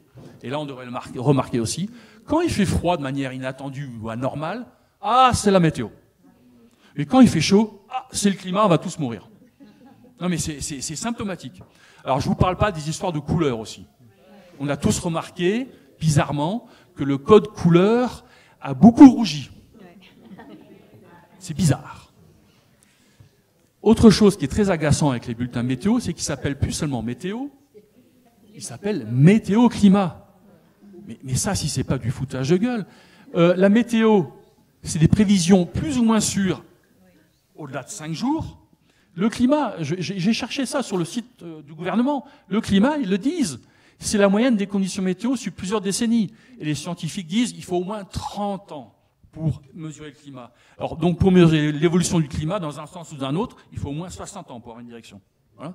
et là on devrait le remarquer aussi, quand il fait froid de manière inattendue ou anormale, c'est la météo. Et quand il fait chaud, c'est le climat, on va tous mourir. Non mais c'est symptomatique. Alors je vous parle pas des histoires de couleurs aussi. On a tous remarqué, bizarrement, que le code couleur a beaucoup rougi. C'est bizarre. Autre chose qui est très agaçant avec les bulletins météo, c'est qu'ils s'appellent plus seulement météo, ils s'appellent météo-climat. Mais ça, si c'est pas du foutage de gueule. La météo, c'est des prévisions plus ou moins sûres au-delà de 5 jours. Le climat, j'ai cherché ça sur le site du gouvernement. Le climat, ils le disent. C'est la moyenne des conditions météo sur plusieurs décennies. Et les scientifiques disent qu'il faut au moins 30 ans pour mesurer le climat. Alors, donc, pour mesurer l'évolution du climat, dans un sens ou dans un autre, il faut au moins 60 ans pour avoir une direction. Voilà.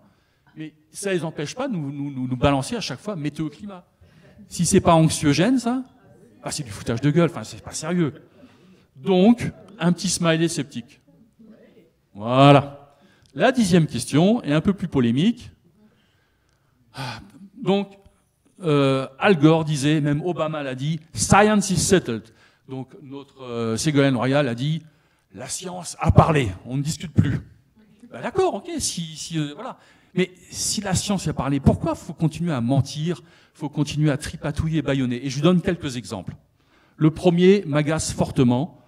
Mais ça ne les empêche pas de nous balancer à chaque fois météo-climat. Si c'est pas anxiogène, ça, bah, c'est du foutage de gueule. Enfin, c'est pas sérieux. Donc, un petit smiley sceptique. Voilà. La 10e question est un peu plus polémique. Donc, Al Gore disait, même Obama l'a dit, « Science is settled ». Donc, notre Ségolène Royal a dit, « La science a parlé, on ne discute plus ». Ben, d'accord, ok, voilà. Mais si la science a parlé, pourquoi faut continuer à mentir, faut continuer à tripatouiller, bâillonner? Et je vous donne quelques exemples. Le premier m'agace fortement.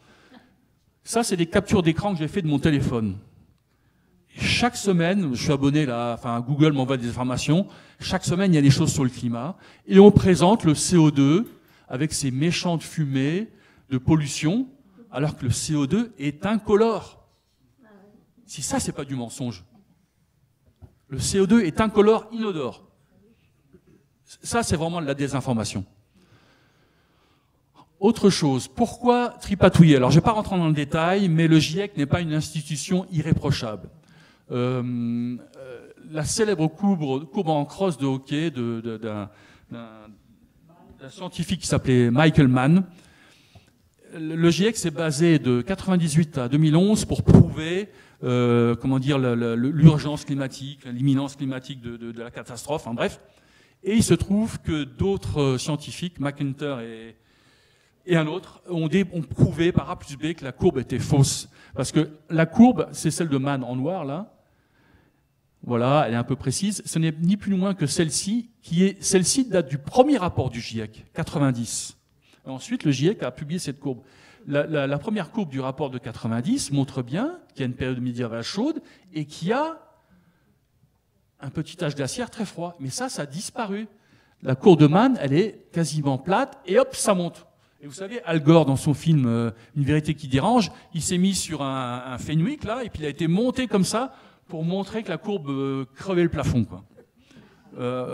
Ça, c'est des captures d'écran que j'ai fait de mon téléphone. Chaque semaine, je suis abonné là, enfin Google m'envoie des informations. Chaque semaine, il y a des choses sur le climat et on présente le CO2 avec ses méchantes fumées de pollution, alors que le CO2 est incolore. Si ça, c'est pas du mensonge. Le CO2 est incolore, inodore. Ça, c'est vraiment de la désinformation. Autre chose, pourquoi tripatouiller? Alors, je ne vais pas rentrer dans le détail, mais le GIEC n'est pas une institution irréprochable. La célèbre courbe en crosse de hockey d'un scientifique qui s'appelait Michael Mann. Le GIEC s'est basé de 98 à 2011 pour prouver l'urgence climatique, l'imminence climatique de la catastrophe, en bref. Et il se trouve que d'autres scientifiques, McIntyre et un autre, ont prouvé par A plus B que la courbe était fausse. Parce que la courbe, c'est celle de Mann en noir, là. Voilà, elle est un peu précise. Ce n'est ni plus ni moins que celle-ci, celle-ci date du premier rapport du GIEC, 90. Et ensuite, le GIEC a publié cette courbe. La première courbe du rapport de 90 montre bien qu'il y a une période médiévale chaude et qu'il y a un petit âge glaciaire très froid. Mais ça a disparu. La courbe de Mann, elle est quasiment plate et hop, ça monte. Et vous savez, Al Gore, dans son film Une vérité qui dérange, il s'est mis sur un Fenwick, là, et puis il a été monté comme ça pour montrer que la courbe crevait le plafond, quoi.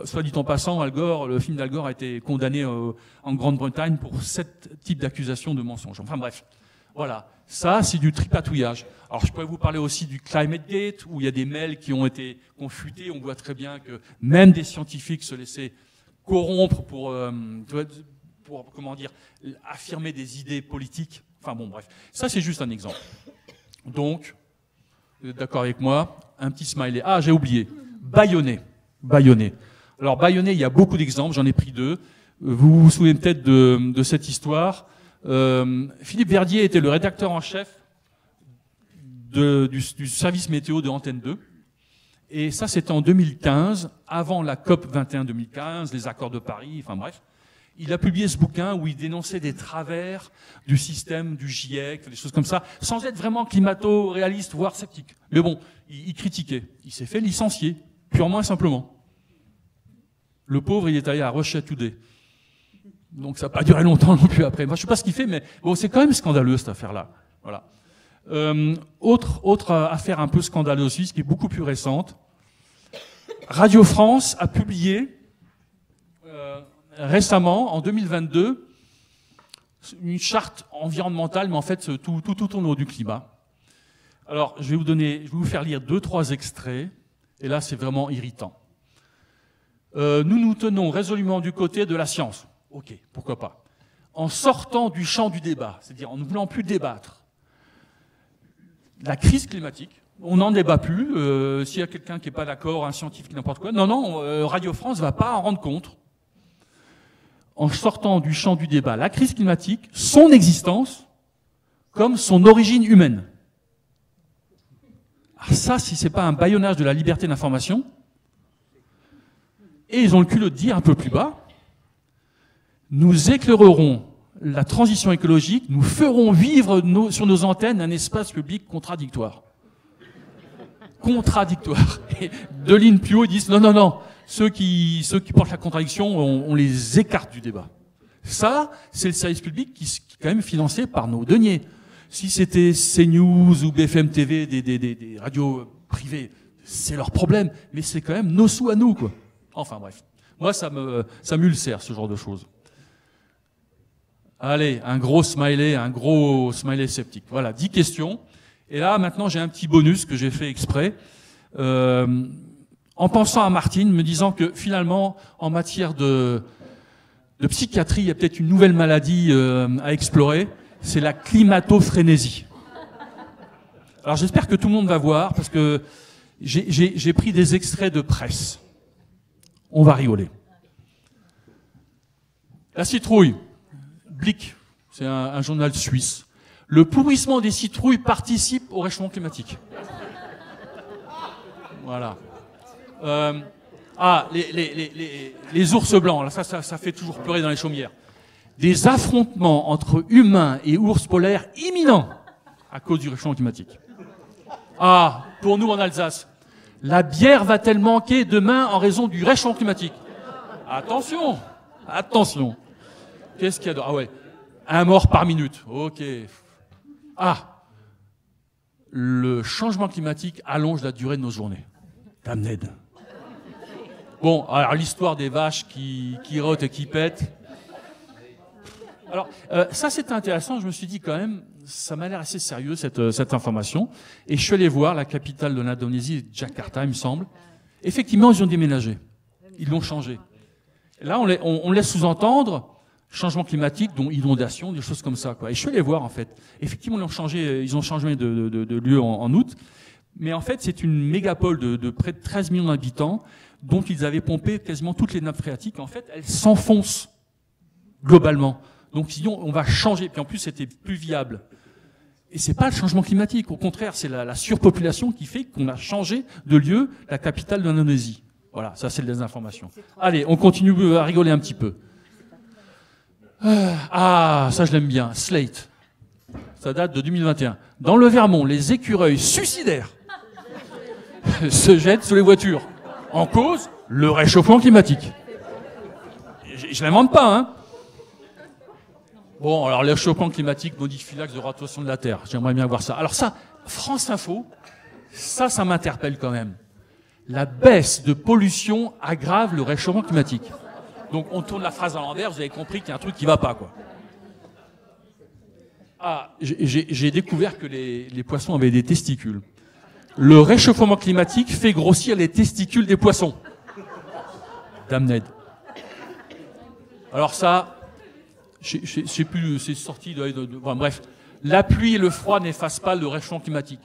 Soit dit en passant, Al Gore, le film d'Al Gore a été condamné en Grande-Bretagne pour 7 types d'accusations de mensonges. Enfin bref, voilà. Ça, c'est du tripatouillage. Alors je pourrais vous parler aussi du Climate Gate, où il y a des mails qui ont été confutés. On voit très bien que même des scientifiques se laissaient corrompre pour comment dire, affirmer des idées politiques. Enfin bon, bref. Ça, c'est juste un exemple. Donc, vous êtes d'accord avec moi? Un petit smiley. Ah, j'ai oublié. Bâillonner. Alors, bâillonner, il y a beaucoup d'exemples. J'en ai pris 2. Vous vous souvenez peut-être de cette histoire. Philippe Verdier était le rédacteur en chef du service météo de Antenne 2. Et ça, c'était en 2015, avant la COP 21 2015, les accords de Paris, enfin bref. Il a publié ce bouquin où il dénonçait des travers du système du GIEC, des choses comme ça, sans être vraiment climato-réaliste, voire sceptique. Mais bon, il critiquait. Il s'est fait licencier, purement et simplement. Le pauvre, il est allé à Russia Today. Donc ça n'a pas duré longtemps non plus après. Moi, je ne sais pas ce qu'il fait, mais bon, c'est quand même scandaleux, cette affaire-là. Voilà. Autre affaire un peu scandaleuse aussi, qui est beaucoup plus récente. Radio France a publié récemment, en 2022, une charte environnementale, mais en fait, tout tourne autour du climat. Alors, je vais vous faire lire 2-3 extraits, et là, c'est vraiment irritant. Nous nous tenons résolument du côté de la science. Ok, pourquoi pas. En sortant du champ du débat, c'est-à-dire en ne voulant plus débattre. La crise climatique, on n'en débat plus. S'il y a quelqu'un qui n'est pas d'accord, un scientifique, n'importe quoi. Non, Radio France ne va pas en rendre compte. En sortant du champ du débat, la crise climatique, son existence, comme son origine humaine. Ça, si c'est pas un bâillonnage de la liberté d'information, et ils ont le culot de dire un peu plus bas, nous éclairerons la transition écologique, nous ferons vivre sur nos antennes un espace public contradictoire. Contradictoire. Et Deline Piot disent non, non, non, ceux qui portent la contradiction, on les écarte du débat. Ça, c'est le service public qui est quand même financé par nos deniers. Si c'était CNews ou BFM TV, des radios privées, c'est leur problème, mais c'est quand même nos sous à nous, quoi. Enfin bref, moi ça m'ulcère ce genre de choses. Allez, un gros smiley sceptique. Voilà, 10 questions. Et là, maintenant, j'ai un petit bonus que j'ai fait exprès. En pensant à Martine, me disant que finalement, en matière de psychiatrie, il y a peut-être une nouvelle maladie à explorer, c'est la climato-frénésie. Alors j'espère que tout le monde va voir, parce que j'ai pris des extraits de presse. On va rigoler. La citrouille, Blick, c'est un journal suisse. Le pourrissement des citrouilles participe au réchauffement climatique. Voilà. Les ours blancs, là, ça fait toujours pleurer dans les chaumières. Des affrontements entre humains et ours polaires imminents à cause du réchauffement climatique. Ah, pour nous en Alsace, la bière va-t-elle manquer demain en raison du réchauffement climatique? Attention, attention. Qu'est-ce qu'il y a d'autre? Ah ouais, un mort par minute. Ok. Ah, le changement climatique allonge la durée de nos journées. Damned. Bon, alors l'histoire des vaches qui rotent et qui pètent. Alors, ça c'était intéressant, je me suis dit quand même, ça m'a l'air assez sérieux cette information. Et je suis allé voir la capitale de l'Indonésie, Jakarta, il me semble. Effectivement, ils ont déménagé. Ils l'ont changé. Là, on laisse sous-entendre changement climatique, dont inondation, des choses comme ça, quoi. Et je suis allé voir, en fait. Effectivement, ils ont changé de lieu en août. Mais en fait, c'est une mégapole de près de 13 millions d'habitants, dont ils avaient pompé quasiment toutes les nappes phréatiques. En fait, elles s'enfoncent globalement. Donc, sinon, on va changer. Puis en plus, c'était plus viable. Et c'est pas le changement climatique. Au contraire, c'est la surpopulation qui fait qu'on a changé de lieu la capitale de l'Indonésie. Voilà, ça, c'est des informations. Allez, on continue à rigoler un petit peu. Ah, ça, je l'aime bien. Slate. Ça date de 2021. Dans le Vermont, les écureuils suicidaires se jettent sur les voitures. En cause, le réchauffement climatique. Je l'invente pas, hein. Bon, alors le réchauffement climatique modifie l'axe de rotation de la Terre. J'aimerais bien voir ça. Alors ça, France Info, ça m'interpelle quand même. La baisse de pollution aggrave le réchauffement climatique. Donc on tourne la phrase à l'envers, vous avez compris qu'il y a un truc qui va pas, quoi. Ah, j'ai découvert que les poissons avaient des testicules. Le réchauffement climatique fait grossir les testicules des poissons. Damned. Alors ça, je sais plus, c'est sorti enfin, bref. La pluie et le froid n'effacent pas le réchauffement climatique.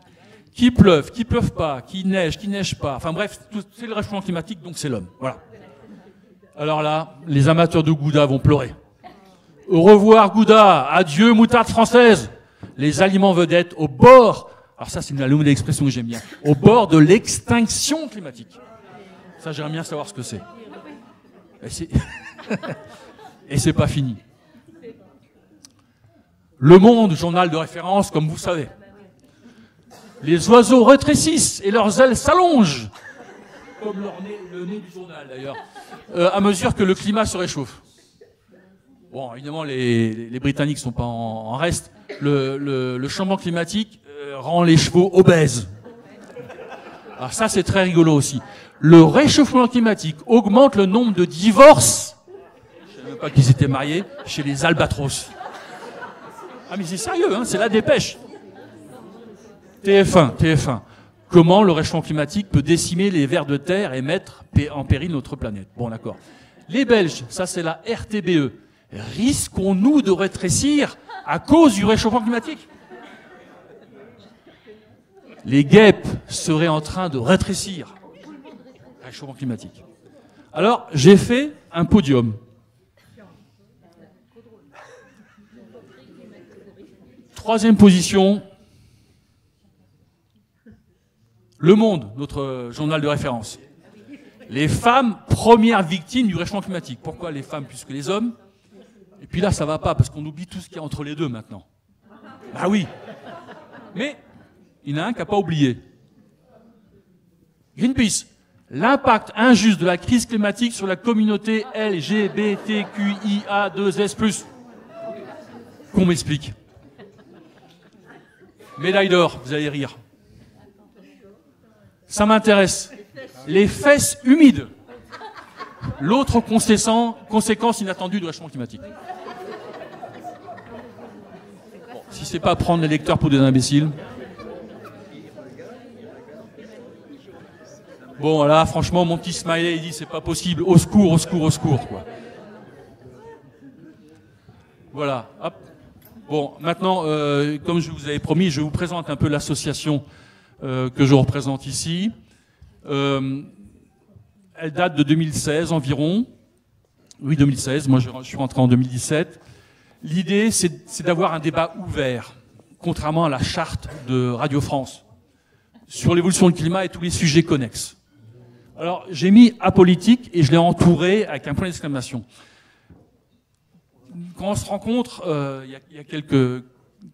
Qui pleuve pas, qui neige pas. Enfin bref, c'est le réchauffement climatique, donc c'est l'homme. Voilà. Alors là, les amateurs de Gouda vont pleurer. Au revoir Gouda, adieu moutarde française. Les aliments vedettes au bord, alors ça c'est une nouvelle expression que j'aime bien, au bord de l'extinction climatique. Ça j'aimerais bien savoir ce que c'est. Et c'est pas fini. Le Monde, journal de référence, comme vous savez. Les oiseaux rétrécissent et leurs ailes s'allongent, comme le nez du journal d'ailleurs, à mesure que le climat se réchauffe. Bon, évidemment, les Britanniques sont pas en reste. Le changement climatique rend les chevaux obèses. Alors ça, c'est très rigolo aussi. Le réchauffement climatique augmente le nombre de divorces, je ne savais même pas qu'ils étaient mariés, chez les albatros. Ah mais c'est sérieux, hein, c'est la dépêche. TF1. Comment le réchauffement climatique peut décimer les vers de terre et mettre en péril notre planète? Bon, d'accord. Les Belges, ça c'est la RTBE. Risquons-nous de rétrécir à cause du réchauffement climatique? Les guêpes seraient en train de rétrécir. Réchauffement climatique. Alors, j'ai fait un podium. Troisième position, Le Monde, notre journal de référence. Les femmes, premières victimes du réchauffement climatique. Pourquoi les femmes plus que les hommes? Et puis là, ça va pas, parce qu'on oublie tout ce qu'il y a entre les deux maintenant. Ah oui. Mais il y en a un qui n'a pas oublié. Greenpeace. L'impact injuste de la crise climatique sur la communauté LGBTQIA2S+. Qu'on m'explique. Médaille d'or, vous allez rire. Ça m'intéresse. Les fesses humides. L'autre conséquence inattendue du réchauffement climatique. Bon, si c'est pas prendre les lecteurs pour des imbéciles. Bon, voilà, franchement, mon petit smiley, il dit c'est pas possible. Au secours, au secours, au secours, quoi. Voilà, hop. Bon, maintenant, comme je vous avais promis, je vous présente un peu l'association que je représente ici. Elle date de 2016 environ. Oui, 2016. Moi, je suis rentré en 2017. L'idée, c'est d'avoir un débat ouvert, contrairement à la charte de Radio France, sur l'évolution du climat et tous les sujets connexes. Alors, j'ai mis apolitique et je l'ai entouré avec un point d'exclamation. Quand on se rencontre, il y a quelques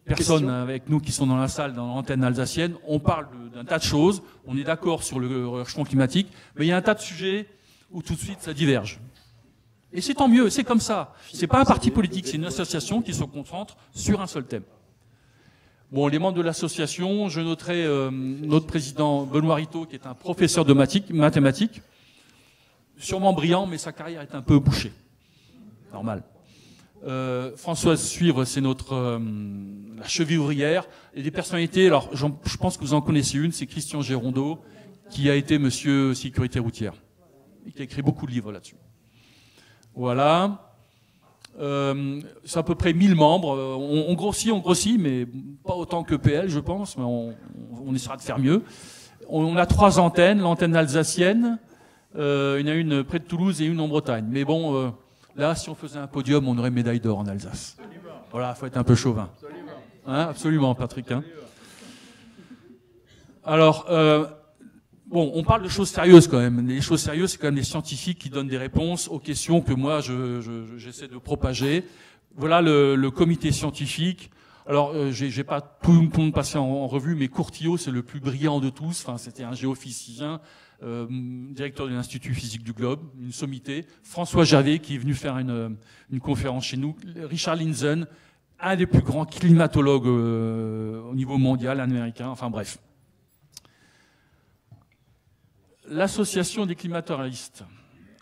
personnes avec nous qui sont dans la salle, dans l'antenne alsacienne, on parle d'un tas de choses, on est d'accord sur le réchauffement climatique, mais il y a un tas de sujets où tout de suite ça diverge. Et c'est tant mieux, c'est comme ça. C'est pas un parti politique, c'est une association qui se concentre sur un seul thème. Bon, les membres de l'association, je noterai notre président Benoît Ritaud, qui est un professeur de mathématiques, sûrement brillant, mais sa carrière est un peu bouchée. Normal. Françoise Suivre, c'est notre la cheville ouvrière. Et des personnalités, alors je pense que vous en connaissez une, c'est Christian Gérondeau, qui a été monsieur sécurité routière, et qui a écrit beaucoup de livres là-dessus. Voilà. C'est à peu près 1000 membres. On grossit, mais pas autant que PL, je pense, mais on essaiera de faire mieux. On a 3 antennes, l'antenne alsacienne, il y en a une près de Toulouse et une en Bretagne. Mais bon, là, si on faisait un podium, on aurait médaille d'or en Alsace. Voilà, faut être un peu chauvin. Hein, absolument, Patrick. Hein. Alors, bon, on parle de choses sérieuses quand même. Les choses sérieuses, c'est quand même les scientifiques qui donnent des réponses aux questions que moi, j'essaie de propager. Voilà le comité scientifique. Alors, j'ai pas tout le monde passé en revue, mais Courtillot, c'est le plus brillant de tous. Enfin, c'était un géophysicien, directeur de l'Institut physique du globe, une sommité. François Javet, qui est venu faire une conférence chez nous. Richard Lindzen, un des plus grands climatologues au niveau mondial, américain. Enfin, bref. L'association des climatologistes.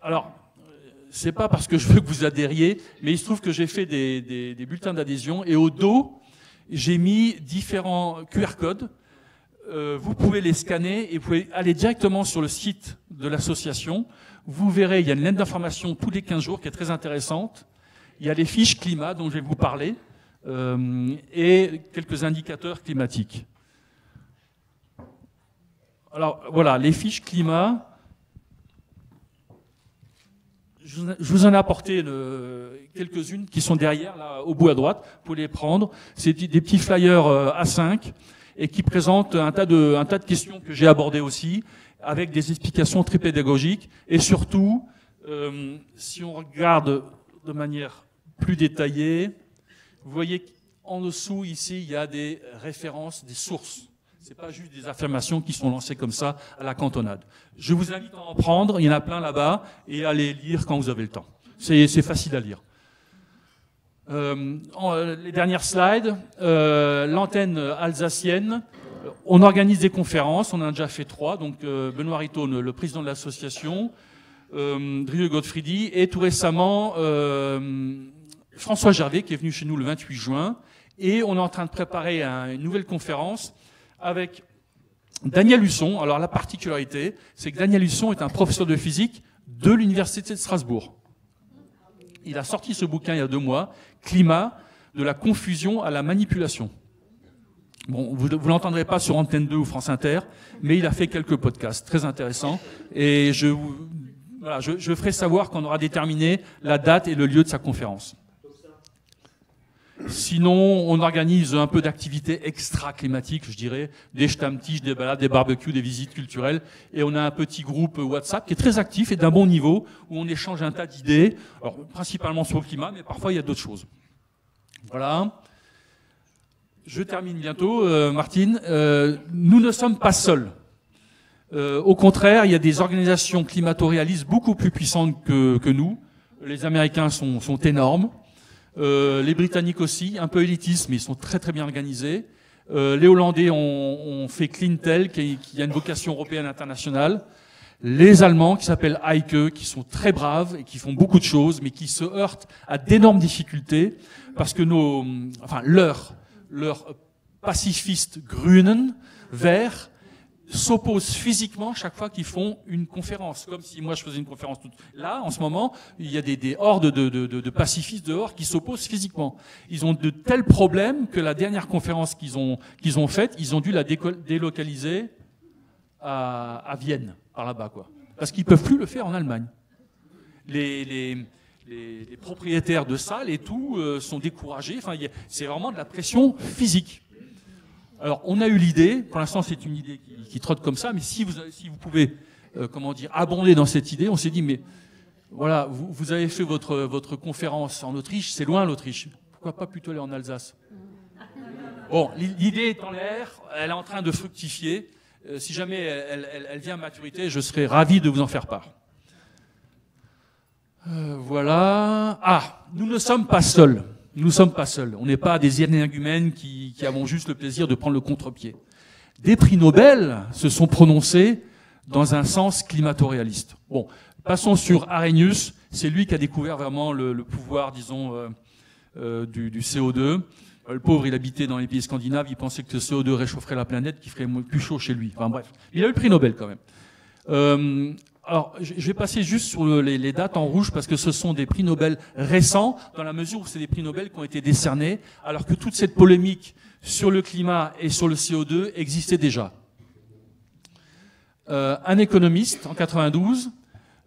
Alors, c'est pas parce que je veux que vous adhériez, mais il se trouve que j'ai fait des bulletins d'adhésion et au dos, j'ai mis différents QR codes. Vous pouvez les scanner et vous pouvez aller directement sur le site de l'association. Vous verrez, il y a une lettre d'information tous les 15 jours qui est très intéressante. Il y a les fiches climat dont je vais vous parler et quelques indicateurs climatiques. Alors voilà, les fiches climat, je vous en ai apporté quelques-unes qui sont derrière, là, au bout à droite, vous pouvez les prendre. C'est des petits flyers A5 et qui présentent un tas de questions que j'ai abordées aussi, avec des explications très pédagogiques. Et surtout, si on regarde de manière plus détaillée, vous voyez qu'en dessous, ici, il y a des références, des sources. C'est pas juste des affirmations qui sont lancées comme ça à la cantonade. Je vous invite à en prendre, il y en a plein là-bas, et à les lire quand vous avez le temps. C'est facile à lire. Les dernières slides, l'antenne alsacienne, on organise des conférences, on en a déjà fait 3, donc Benoît Ritaud, le président de l'association, Drieu Godfriedi, et tout récemment François Gervais, qui est venu chez nous le 28 juin, et on est en train de préparer une nouvelle conférence avec Daniel Husson. Alors la particularité, c'est que Daniel Husson est un professeur de physique de l'Université de Strasbourg. Il a sorti ce bouquin il y a 2 mois, Climat, de la confusion à la manipulation. Bon, vous ne l'entendrez pas sur Antenne 2 ou France Inter, mais il a fait quelques podcasts très intéressants. Et je ferai savoir quand on aura déterminé la date et le lieu de sa conférence. Sinon, on organise un peu d'activités extra-climatiques, je dirais, des stammtisch, des balades, des barbecues, des visites culturelles. Et on a un petit groupe WhatsApp qui est très actif et d'un bon niveau, où on échange un tas d'idées, alors principalement sur le climat, mais parfois il y a d'autres choses. Voilà. Je termine bientôt, Martine. Nous ne sommes pas seuls. Au contraire, il y a des organisations climato-réalistes beaucoup plus puissantes que nous. Les Américains sont énormes. Les Britanniques aussi, un peu élitistes, mais ils sont très très bien organisés. Les Hollandais ont fait Cleantel, qui a une vocation européenne internationale. Les Allemands, qui s'appellent Heike, qui sont très braves et qui font beaucoup de choses, mais qui se heurtent à d'énormes difficultés, parce que leurs pacifistes Grünen, verts, s'opposent physiquement chaque fois qu'ils font une conférence, comme si moi je faisais une conférence. Là, en ce moment, il y a des hordes de pacifistes dehors qui s'opposent physiquement. Ils ont de tels problèmes que la dernière conférence qu'ils ont faite, ils ont dû la délocaliser à Vienne, par là-bas, quoi. Parce qu'ils peuvent plus le faire en Allemagne. Les propriétaires de salles et tout sont découragés. Enfin, c'est vraiment de la pression physique. Alors, on a eu l'idée, pour l'instant c'est une idée qui trotte comme ça, mais si vous pouvez, abonder dans cette idée, on s'est dit, mais voilà, vous avez fait votre conférence en Autriche, c'est loin l'Autriche, pourquoi pas plutôt aller en Alsace? Bon, l'idée est en l'air, elle est en train de fructifier, si jamais elle vient à maturité, je serai ravi de vous en faire part. Voilà. Ah, nous ne sommes pas seuls. Nous ne sommes pas seuls. On n'est pas des énergumènes qui avons juste le plaisir de prendre le contre-pied. Des prix Nobel se sont prononcés dans un sens climato-réaliste. Bon, passons sur Arrhenius. C'est lui qui a découvert vraiment le pouvoir, disons, du CO2. Le pauvre, il habitait dans les pays scandinaves. Il pensait que le CO2 réchaufferait la planète, qu'il ferait plus chaud chez lui. Enfin bref, il a eu le prix Nobel quand même. Alors, je vais passer juste sur les dates en rouge parce que ce sont des prix Nobel récents, dans la mesure où c'est des prix Nobel qui ont été décernés, alors que toute cette polémique sur le climat et sur le CO2 existait déjà. Un économiste en 92,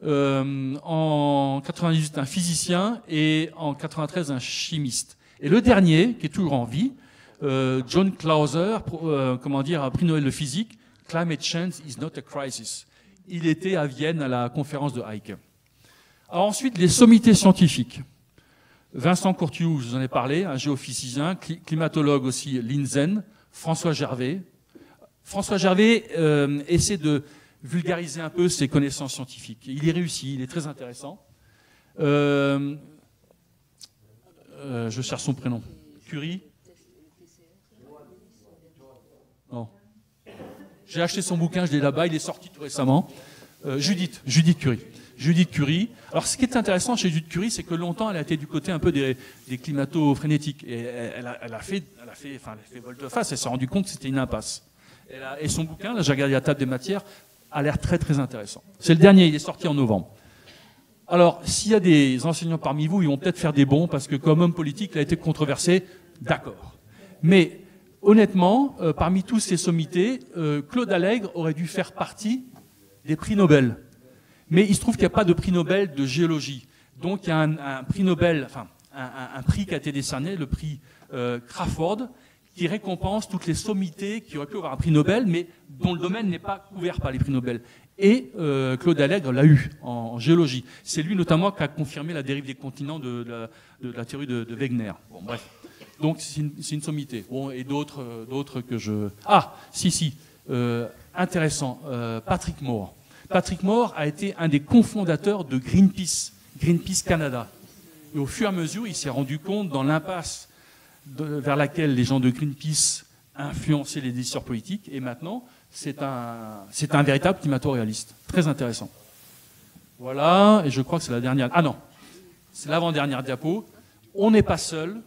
en 98 un physicien et en 93 un chimiste. Et le dernier, qui est toujours en vie, John Clauser, un prix Nobel de physique, Climate Change is not a crisis. Il était à Vienne à la conférence de Heike. Alors ensuite, les sommités scientifiques. Vincent Courtioux, je vous en ai parlé, un géophysicien, climatologue aussi, Linzen, François Gervais. François Gervais essaie de vulgariser un peu ses connaissances scientifiques. Il y réussit, il est très intéressant. Je cherche son prénom. Curie. Non. J'ai acheté son bouquin, je l'ai là-bas, il est sorti tout récemment. Judith Curie. Judith Curie. Alors, ce qui est intéressant chez Judith Curie, c'est que longtemps, elle a été du côté un peu des climato-frénétiques. Et elle a fait volte-face, elle s'est rendue compte que c'était une impasse. Et son bouquin, là, j'ai regardé la table des matières, a l'air très très intéressant. C'est le dernier, il est sorti en novembre. Alors, s'il y a des enseignants parmi vous, ils vont peut-être faire des bons, parce que comme homme politique, il a été controversé, d'accord. Mais honnêtement, parmi tous ces sommités, Claude Allègre aurait dû faire partie des prix Nobel. Mais il se trouve qu'il n'y a pas de prix Nobel de géologie. Donc il y a un prix Nobel, enfin un prix qui a été décerné, le prix Crawford, qui récompense toutes les sommités qui auraient pu avoir un prix Nobel, mais dont le domaine n'est pas couvert par les prix Nobel. Et Claude Allègre l'a eu en géologie. C'est lui notamment qui a confirmé la dérive des continents de la théorie de Wegener. Bon, bref. Donc c'est une sommité. Bon, et d'autres que je... Ah, intéressant. Patrick Moore. Patrick Moore a été un des cofondateurs de Greenpeace Canada. Et au fur et à mesure, il s'est rendu compte dans l'impasse vers laquelle les gens de Greenpeace influençaient les décideurs politiques. Et maintenant, c'est un véritable climato-réaliste. Très intéressant. Voilà, et je crois que c'est la dernière... Ah non, c'est l'avant-dernière diapo. On n'est pas seul.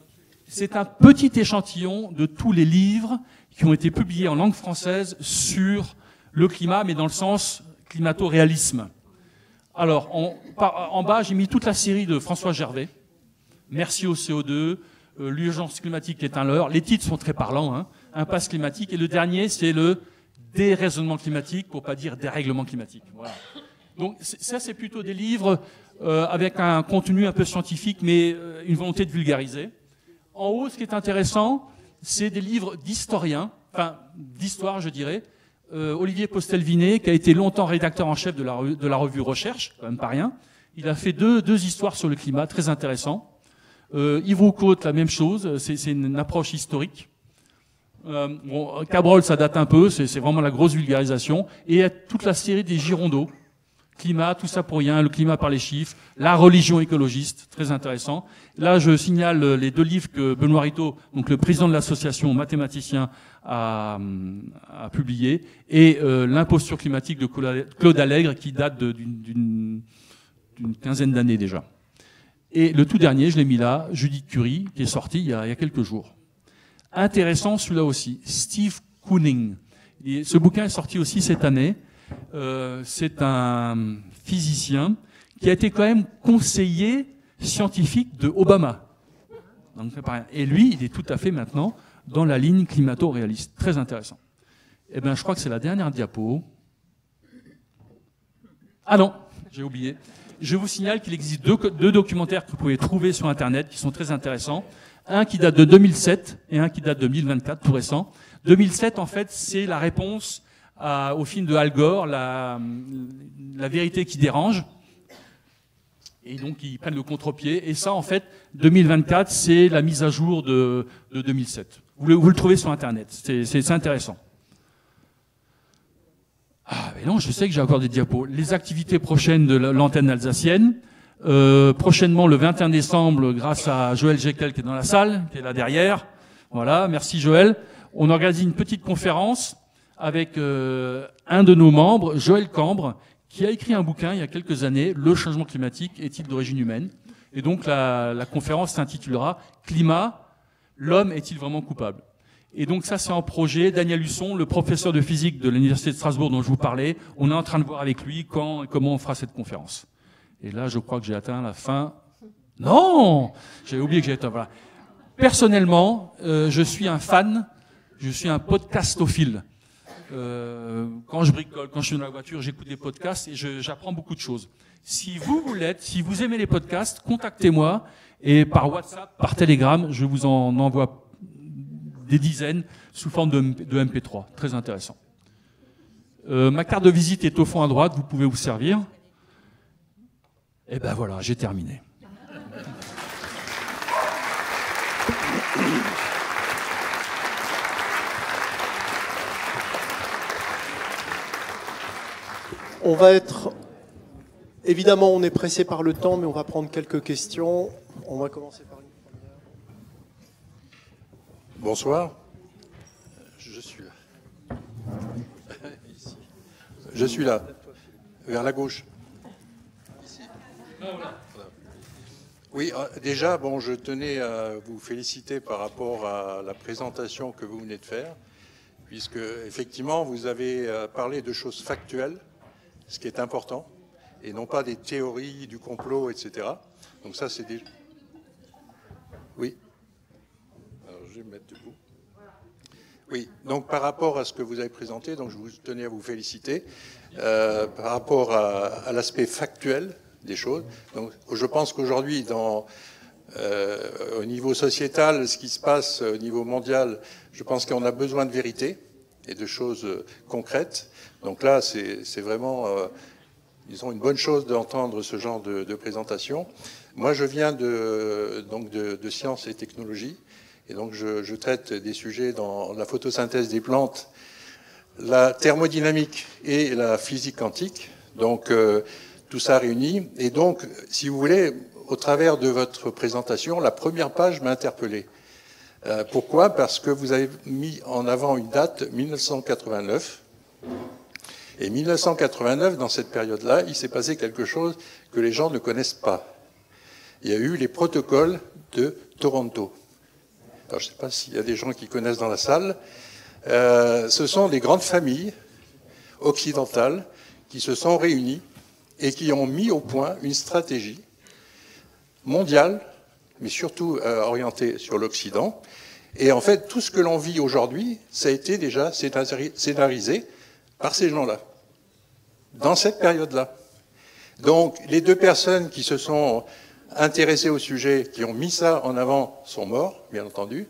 C'est un petit échantillon de tous les livres qui ont été publiés en langue française sur le climat, mais dans le sens climato-réalisme. Alors, en bas, j'ai mis toute la série de François Gervais. Merci au CO2, l'urgence climatique est un leurre. Les titres sont très parlants, hein. Impasse climatique. Et le dernier, c'est le déraisonnement climatique, pour pas dire dérèglement climatique. Voilà. Donc ça, c'est plutôt des livres avec un contenu un peu scientifique, mais une volonté de vulgariser. En haut, ce qui est intéressant, c'est des livres d'historiens, enfin d'histoire je dirais. Olivier Postel-Vinet, qui a été longtemps rédacteur en chef de la revue Recherche, quand même pas rien. Il a fait deux histoires sur le climat, très intéressants. Yves Roucaute, la même chose, c'est une approche historique. Bon, Cabrol, ça date un peu, c'est vraiment la grosse vulgarisation. Et il y a toute la série des Girondeaux. Climat, tout ça pour rien, le climat par les chiffres, la religion écologiste, très intéressant. Là, je signale les 2 livres que Benoît Rittaud, donc le président de l'association mathématicien, a publié, et l'imposture climatique de Claude Allègre, qui date d'une quinzaine d'années déjà. Et le tout dernier, je l'ai mis là, Judith Curie, qui est sorti il y a quelques jours. Intéressant, celui-là aussi, Steve Kooning. Et ce bouquin est sorti aussi cette année. C'est un physicien qui a été quand même conseiller scientifique de Obama. Donc, et lui, il est tout à fait maintenant dans la ligne climato-réaliste. Très intéressant. Eh bien, je crois que c'est la dernière diapo. Ah non, j'ai oublié. Je vous signale qu'il existe deux documentaires que vous pouvez trouver sur Internet qui sont très intéressants. Un qui date de 2007 et un qui date de 2024, tout récent. 2007, en fait, c'est la réponse au film de Al Gore, la vérité qui dérange. Et donc, ils prennent le contre-pied. Et ça, en fait, 2024, c'est la mise à jour de 2007. Vous le trouvez sur Internet. C'est intéressant. Ah, mais non, je sais que j'ai encore des diapos. Les activités prochaines de l'antenne alsacienne. Prochainement, le 21 décembre, grâce à Joël Jekyll qui est dans la salle, qui est là derrière. Voilà, merci Joël. On organise une petite conférence avec un de nos membres, Joël Cambre, qui a écrit un bouquin il y a quelques années, Le changement climatique est-il d'origine humaine? Et donc la conférence s'intitulera Climat, l'homme est-il vraiment coupable? Et donc ça c'est en projet. Daniel Husson, le professeur de physique de l'Université de Strasbourg dont je vous parlais, on est en train de voir avec lui quand et comment on fera cette conférence. Et là je crois que j'ai atteint la fin. Non, j'avais oublié que j'ai atteint. Voilà. Personnellement, je suis un fan, je suis un podcastophile. Quand je bricole, quand je suis dans la voiture, j'écoute des podcasts et j'apprends beaucoup de choses. Si vous l'êtes, si vous aimez les podcasts, contactez-moi et par WhatsApp, par Telegram, je vous en envoie des dizaines sous forme de MP3. Très intéressant. Ma carte de visite est au fond à droite, vous pouvez vous servir. Et ben voilà, j'ai terminé. On va être... Évidemment, on est pressé par le temps, mais on va prendre quelques questions. On va commencer par une première. Bonsoir. Je suis là. Ici. Je suis là. Vers la gauche. Ici. Oui, déjà, bon, je tenais à vous féliciter par rapport à la présentation que vous venez de faire, puisque, effectivement, vous avez parlé de choses factuelles, ce qui est important, et non pas des théories du complot, etc. Donc ça, c'est des... Oui. Alors, je vais me mettre debout. Oui, donc par rapport à ce que vous avez présenté, donc je vous tenais à vous féliciter, par rapport à l'aspect factuel des choses. Donc, je pense qu'aujourd'hui, au niveau sociétal, ce qui se passe au niveau mondial, je pense qu'on a besoin de vérité et de choses concrètes. Donc là, c'est vraiment, disons, une bonne chose d'entendre ce genre de présentation. Moi, je viens de sciences et technologies, et donc je traite des sujets dans la photosynthèse des plantes, la thermodynamique et la physique quantique. Donc, tout ça réuni. Et donc, si vous voulez, au travers de votre présentation, la première page m'a interpellé. Pourquoi? Parce que vous avez mis en avant une date, 1989. Et 1989, dans cette période-là, il s'est passé quelque chose que les gens ne connaissent pas. Il y a eu les protocoles de Toronto. Alors, je ne sais pas s'il y a des gens qui connaissent dans la salle. Ce sont des grandes familles occidentales qui se sont réunies et qui ont mis au point une stratégie mondiale, mais surtout orientée sur l'Occident. Et en fait, tout ce que l'on vit aujourd'hui, ça a été déjà scénarisé par ces gens-là, dans cette période-là. Donc, les deux personnes qui se sont intéressés au sujet, qui ont mis ça en avant, sont morts, bien entendu.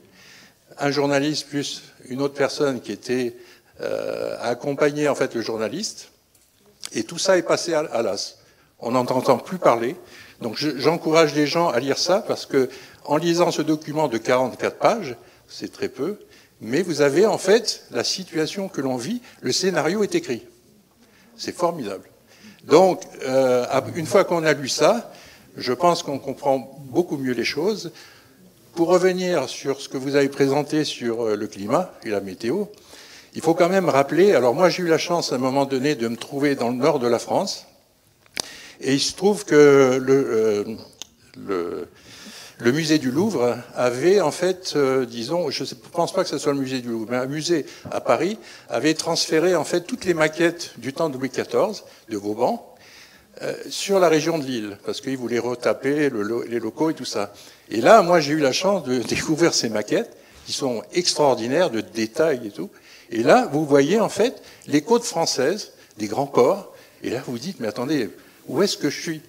Un journaliste plus une autre personne qui était a accompagné en fait le journaliste. Et tout ça est passé à l'as. On n'en entend plus parler. Donc j'encourage les gens à lire ça parce que en lisant ce document de 44 pages, c'est très peu, mais vous avez en fait la situation que l'on vit, le scénario est écrit. C'est formidable. Donc, une fois qu'on a lu ça, je pense qu'on comprend beaucoup mieux les choses. Pour revenir sur ce que vous avez présenté sur le climat et la météo, il faut quand même rappeler, alors moi j'ai eu la chance à un moment donné de me trouver dans le nord de la France, et il se trouve que le musée du Louvre avait en fait, disons, je ne pense pas que ce soit le musée du Louvre, mais un musée à Paris avait transféré en fait toutes les maquettes du temps de Louis XIV, de Vauban, sur la région de Lille, parce qu'ils voulaient retaper les locaux et tout ça. Et là, moi j'ai eu la chance de découvrir ces maquettes, qui sont extraordinaires, de détails et tout. Et là, vous voyez en fait les côtes françaises, des grands ports, et là vous vous dites, mais attendez, où est-ce que je suis?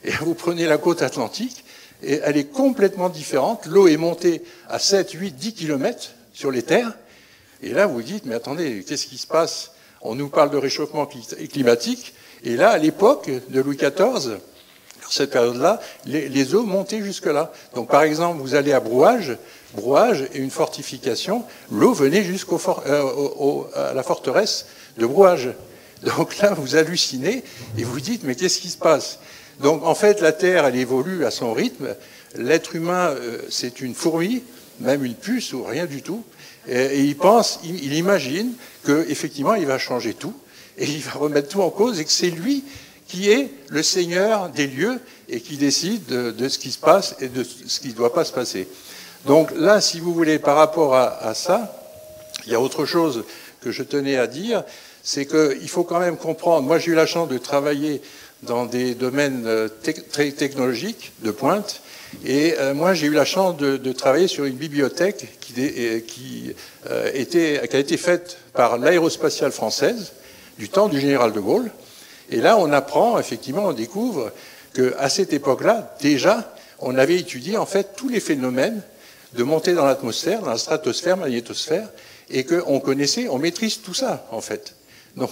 Et là, vous prenez la côte atlantique, et elle est complètement différente. L'eau est montée à 7, 8, 10 kilomètres sur les terres. Et là, vous vous dites, mais attendez, qu'est-ce qui se passe? On nous parle de réchauffement climatique. Et là, à l'époque de Louis XIV, sur cette période-là, les eaux montaient jusque-là. Donc, par exemple, vous allez à Brouage et une fortification, l'eau venait à la forteresse de Brouage. Donc là, vous hallucinez et vous dites, mais qu'est-ce qui se passe? Donc en fait, la Terre, elle évolue à son rythme. L'être humain, c'est une fourmi, même une puce ou rien du tout. Et il imagine qu'effectivement, il va changer tout et il va remettre tout en cause et que c'est lui qui est le seigneur des lieux et qui décide de ce qui se passe et de ce qui ne doit pas se passer. Donc là, si vous voulez, par rapport à ça, il y a autre chose que je tenais à dire, c'est qu'il faut quand même comprendre. Moi, j'ai eu la chance de travailler dans des domaines très technologiques, de pointe, et moi, j'ai eu la chance de travailler sur une bibliothèque qui a été faite par l'aérospatiale française du temps du général de Gaulle. Et là, on apprend, effectivement, on découvre qu'à cette époque-là, déjà, on avait étudié en fait tous les phénomènes de montée dans l'atmosphère, dans la stratosphère, magnétosphère, et qu'on connaissait, on maîtrise tout ça, en fait. Donc,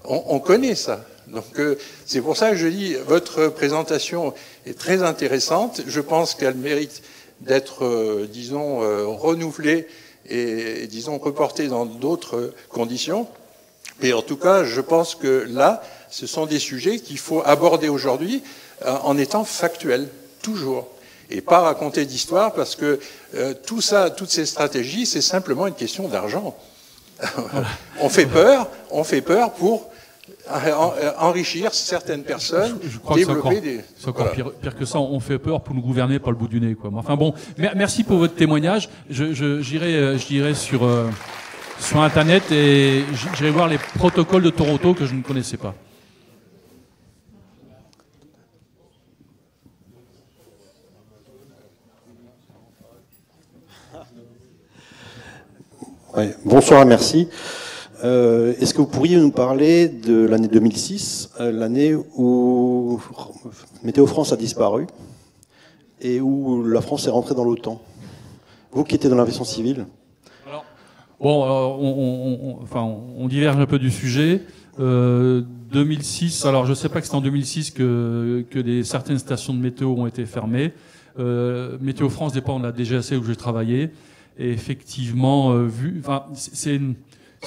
on connaît ça. Donc, c'est pour ça que je dis, votre présentation est très intéressante. Je pense qu'elle mérite d'être, disons, renouvelée et, disons, reportée dans d'autres conditions. Mais en tout cas, je pense que là, ce sont des sujets qu'il faut aborder aujourd'hui en étant factuels, toujours. Et pas raconter d'histoire, parce que tout ça, toutes ces stratégies, c'est simplement une question d'argent. On fait peur pour enrichir certaines personnes, je crois développer que c'est encore pire que ça. On fait peur pour nous gouverner par le bout du nez, quoi. Enfin bon, merci pour votre témoignage. J'irai sur Internet et j'irai voir les protocoles de Toronto que je ne connaissais pas. Ouais, bonsoir, merci. Est-ce que vous pourriez nous parler de l'année 2006, l'année où Météo France a disparu et où la France est rentrée dans l'OTAN? Vous qui étiez dans l'aviation civile. Alors, on diverge un peu du sujet. 2006, alors je ne sais pas que c'est en 2006 que certaines stations de météo ont été fermées. Météo France dépend de la DGAC où j'ai travaillé. Et effectivement, c'est une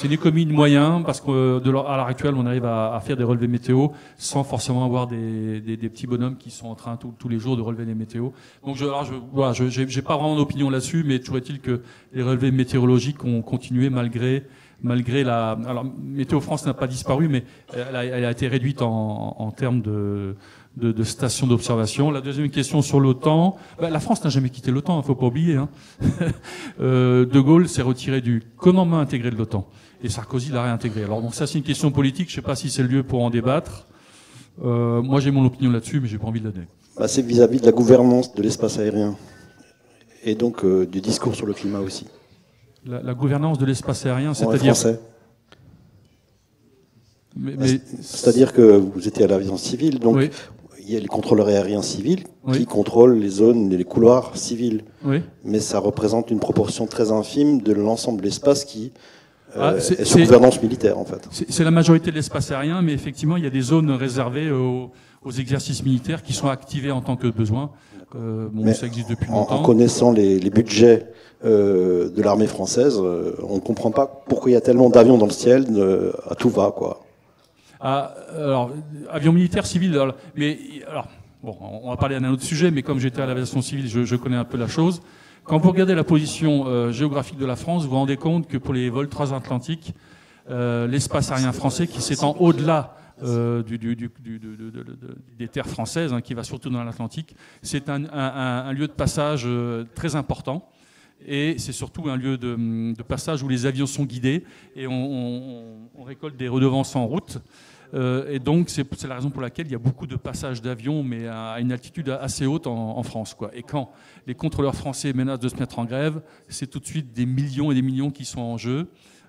économie de moyens parce que à l'heure actuelle, on arrive à faire des relevés météo sans forcément avoir des petits bonhommes qui sont en train tous les jours de relever les météos. Donc, j'ai pas vraiment d'opinion là-dessus, mais toujours est-il que les relevés météorologiques ont continué malgré alors, Météo France n'a pas disparu, mais elle a été réduite en termes de stations d'observation. La deuxième question sur l'OTAN, la France n'a jamais quitté l'OTAN, il faut pas oublier. Hein. De Gaulle s'est retiré du commandement intégré de l'OTAN et Sarkozy l'a réintégré. Alors donc ça c'est une question politique, je sais pas si c'est le lieu pour en débattre. Moi j'ai mon opinion là-dessus, mais j'ai pas envie de la donner. C'est vis-à-vis de la gouvernance de l'espace aérien et donc du discours sur le climat aussi. La gouvernance de l'espace aérien, c'est-à-dire français. C'est-à-dire que vous étiez à l'aviation civile, donc oui. il y a les contrôleurs aériens civils Oui. qui contrôlent les zones, les couloirs civils. Oui. Mais ça représente une proportion très infime de l'ensemble de l'espace qui est sous c'est- gouvernance militaire, en fait. C'est la majorité de l'espace aérien, mais effectivement, il y a des zones réservées aux exercices militaires qui sont activés en tant que besoin. Mais ça existe depuis En longtemps. connaissant les budgets de l'armée française, on ne comprend pas pourquoi il y a tellement d'avions dans le ciel, à tout va, quoi. Alors, avion militaire, civil, bon, on va parler d'un autre sujet, mais comme j'étais à l'aviation civile, je connais un peu la chose. Quand vous regardez la position géographique de la France, vous vous rendez compte que pour les vols transatlantiques, l'espace aérien français qui s'étend au-delà des terres françaises, qui va surtout dans l'Atlantique, c'est un lieu de passage très important. Et c'est surtout un lieu de passage où les avions sont guidés et on récolte des redevances en route. Et donc, c'est la raison pour laquelle il y a beaucoup de passages d'avions, mais à une altitude assez haute en France, quoi. Et quand les contrôleurs français menacent de se mettre en grève, c'est tout de suite des millions et des millions qui sont en jeu.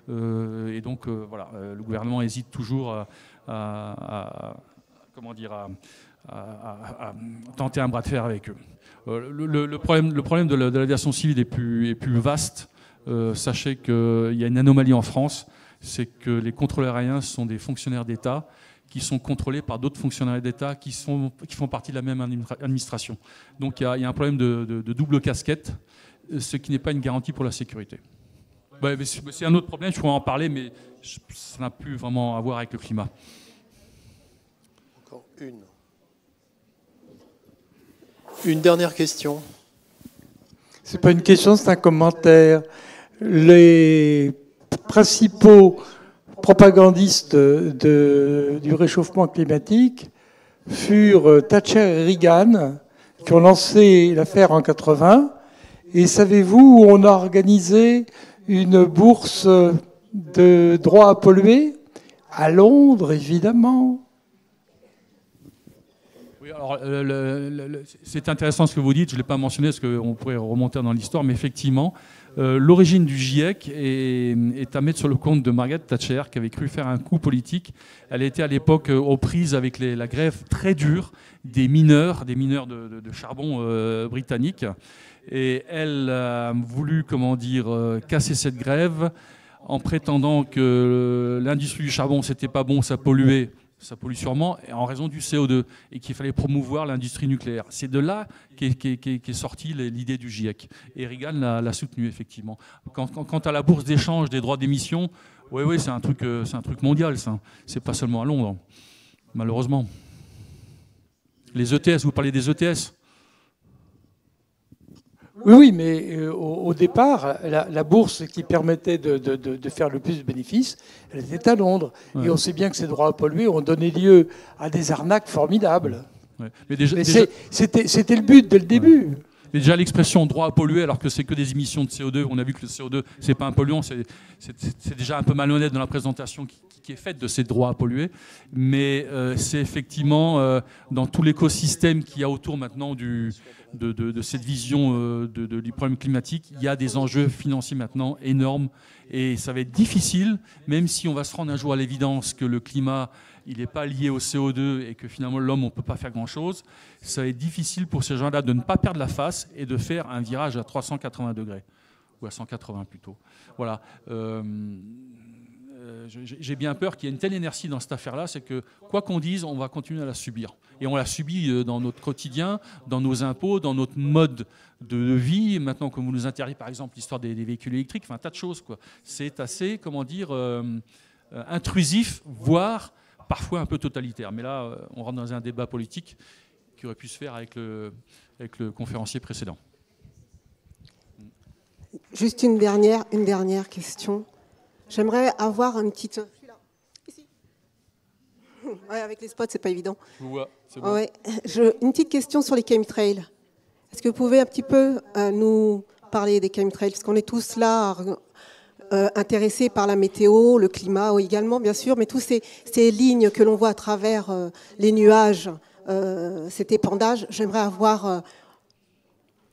Et donc, voilà, le gouvernement hésite toujours à tenter un bras de fer avec eux. Le problème de l'aviation civile est plus vaste. Sachez qu'il y a une anomalie en France, c'est que les contrôleurs aériens sont des fonctionnaires d'État qui sont contrôlés par d'autres fonctionnaires d'État qui font partie de la même administration. Donc il y a un problème de double casquette, ce qui n'est pas une garantie pour la sécurité. Ouais, mais c'est un autre problème, je pourrais en parler, mais ça n'a plus vraiment à voir avec le climat. Encore une. Une dernière question. C'est pas une question, c'est un commentaire. Les principaux propagandistes du réchauffement climatique furent Thatcher et Reagan, qui ont lancé l'affaire en 80. Et savez-vous où on a organisé une bourse de droit à polluer? À Londres, évidemment. Oui, alors, c'est intéressant ce que vous dites, je ne l'ai pas mentionné parce qu'on pourrait remonter dans l'histoire, mais effectivement, l'origine du GIEC est à mettre sur le compte de Margaret Thatcher, qui avait cru faire un coup politique. Elle était à l'époque aux prises avec la grève très dure des mineurs de charbon britanniques. Et elle a voulu, casser cette grève en prétendant que l'industrie du charbon, c'était pas bon, ça polluait. Ça pollue sûrement, en raison du CO2, et qu'il fallait promouvoir l'industrie nucléaire. C'est de là qu'est sortie l'idée du GIEC. Et Reagan l'a soutenu, effectivement. Quant à la bourse d'échange des droits d'émission, oui, c'est un truc mondial, ça. C'est pas seulement à Londres, malheureusement. Les ETS, vous parlez des ETS ? Oui, mais au départ, la bourse qui permettait de faire le plus de bénéfices, elle était à Londres. Ouais. Et on sait bien que ces droits à polluer ont donné lieu à des arnaques formidables. Ouais. Mais c'était le but dès le début. Ouais. Mais déjà l'expression droit à polluer, alors que c'est que des émissions de CO2, on a vu que le CO2, c'est pas un polluant, c'est déjà un peu malhonnête dans la présentation qui est faite de ces droits à polluer. Mais c'est effectivement dans tout l'écosystème qu'il y a autour maintenant de cette vision du problème climatique, il y a des enjeux financiers maintenant énormes. Et ça va être difficile, même si on va se rendre un jour à l'évidence que le climat, il n'est pas lié au CO2 et que finalement l'homme, on ne peut pas faire grand-chose, ça va être difficile pour ces gens-là de ne pas perdre la face et de faire un virage à 380 degrés, ou à 180 plutôt. Voilà. J'ai bien peur qu'il y ait une telle inertie dans cette affaire-là, c'est que quoi qu'on dise, on va continuer à la subir. Et on la subit dans notre quotidien, dans nos impôts, dans notre mode de vie. Maintenant, comme vous nous interdisez, par exemple, l'histoire des véhicules électriques, enfin, un tas de choses, quoi. C'est assez, intrusif, voire parfois un peu totalitaire. Mais là, on rentre dans un débat politique qui aurait pu se faire avec le conférencier précédent. Juste une dernière question. J'aimerais avoir une petite... Ici. Ouais, avec les spots, c'est pas évident. C'est bon. Ouais. Une petite question sur les chemtrails. Est-ce que vous pouvez un petit peu nous parler des chemtrails? Parce qu'on est tous là intéressés par la météo, le climat également, bien sûr, mais tous ces lignes que l'on voit à travers les nuages, cet épandage, j'aimerais avoir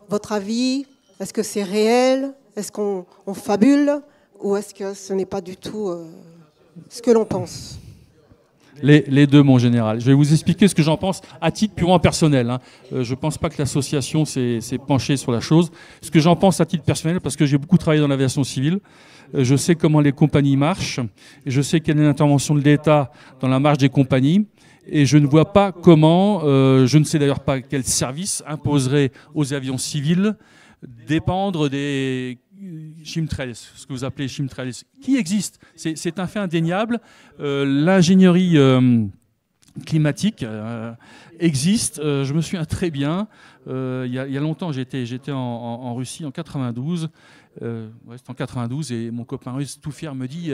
votre avis. Est-ce que c'est réel? Est-ce qu'on fabule? Ou est-ce que ce n'est pas du tout ce que l'on pense? Les deux, mon général. Je vais vous expliquer ce que j'en pense à titre purement personnel. Hein. Je ne pense pas que l'association s'est penchée sur la chose. Ce que j'en pense à titre personnel, parce que j'ai beaucoup travaillé dans l'aviation civile, je sais comment les compagnies marchent, et je sais quelle est l'intervention de l'État dans la marche des compagnies, et je ne vois pas comment, je ne sais d'ailleurs pas quel service imposerait aux avions civils dépendre des chemtrails, ce que vous appelez chemtrails, qui existent. C'est un fait indéniable. L'ingénierie climatique existe. Je me souviens très bien. Il y a longtemps, j'étais en Russie en 92. C'était en 92 et mon copain russe tout fier me dit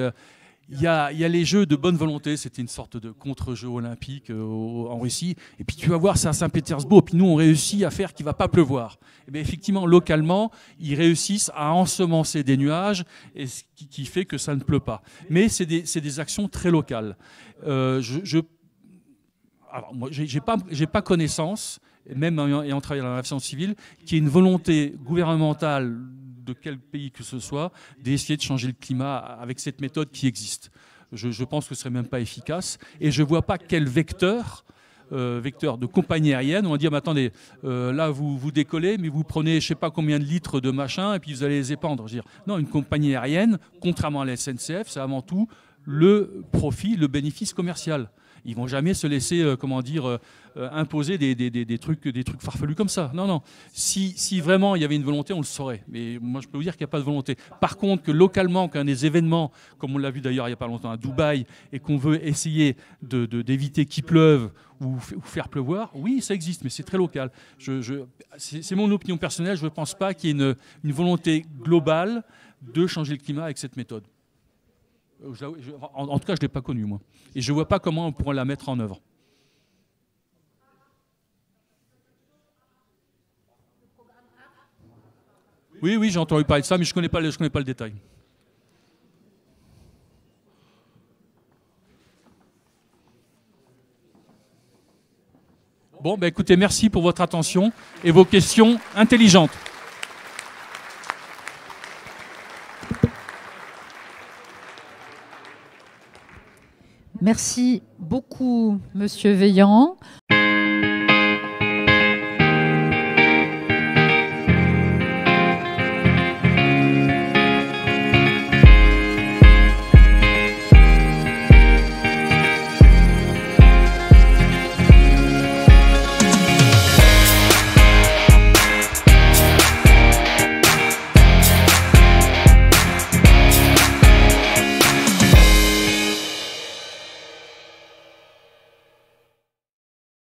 il y a les jeux de bonne volonté, c'était une sorte de contre-jeu olympique en Russie, et puis tu vas voir, c'est à Saint-Pétersbourg, puis nous on réussit à faire qu'il ne va pas pleuvoir. Et bien effectivement, localement, ils réussissent à ensemencer des nuages, et ce qui fait que ça ne pleut pas. Mais c'est des actions très locales. Alors, moi, j'ai pas connaissance, même ayant travaillé dans l'aviation civile, qu'il y ait une volonté gouvernementale de quel pays que ce soit, d'essayer de changer le climat avec cette méthode qui existe. Je pense que ce serait même pas efficace. Et je ne vois pas quel vecteur de compagnie aérienne, on va dire, mais attendez, là vous décollez, mais vous prenez je ne sais pas combien de litres de machin, et puis vous allez les épandre. Je veux dire, non, une compagnie aérienne, contrairement à la SNCF, c'est avant tout le profit, le bénéfice commercial. Ils vont jamais se laisser, imposer des trucs farfelus comme ça. Non. Si vraiment il y avait une volonté, on le saurait. Mais moi, je peux vous dire qu'il n'y a pas de volonté. Par contre, que localement, qu'un des événements, comme on l'a vu d'ailleurs il n'y a pas longtemps à Dubaï, et qu'on veut essayer d'éviter qu'il pleuve ou faire pleuvoir, oui, ça existe, mais c'est très local. C'est mon opinion personnelle. Je ne pense pas qu'il y ait une volonté globale de changer le climat avec cette méthode. En tout cas, je ne l'ai pas connue, moi. Et je ne vois pas comment on pourrait la mettre en œuvre. Oui, j'ai entendu parler de ça, mais je ne connais pas le détail. Bon, écoutez, merci pour votre attention et vos questions intelligentes. Merci beaucoup, Monsieur Veillant.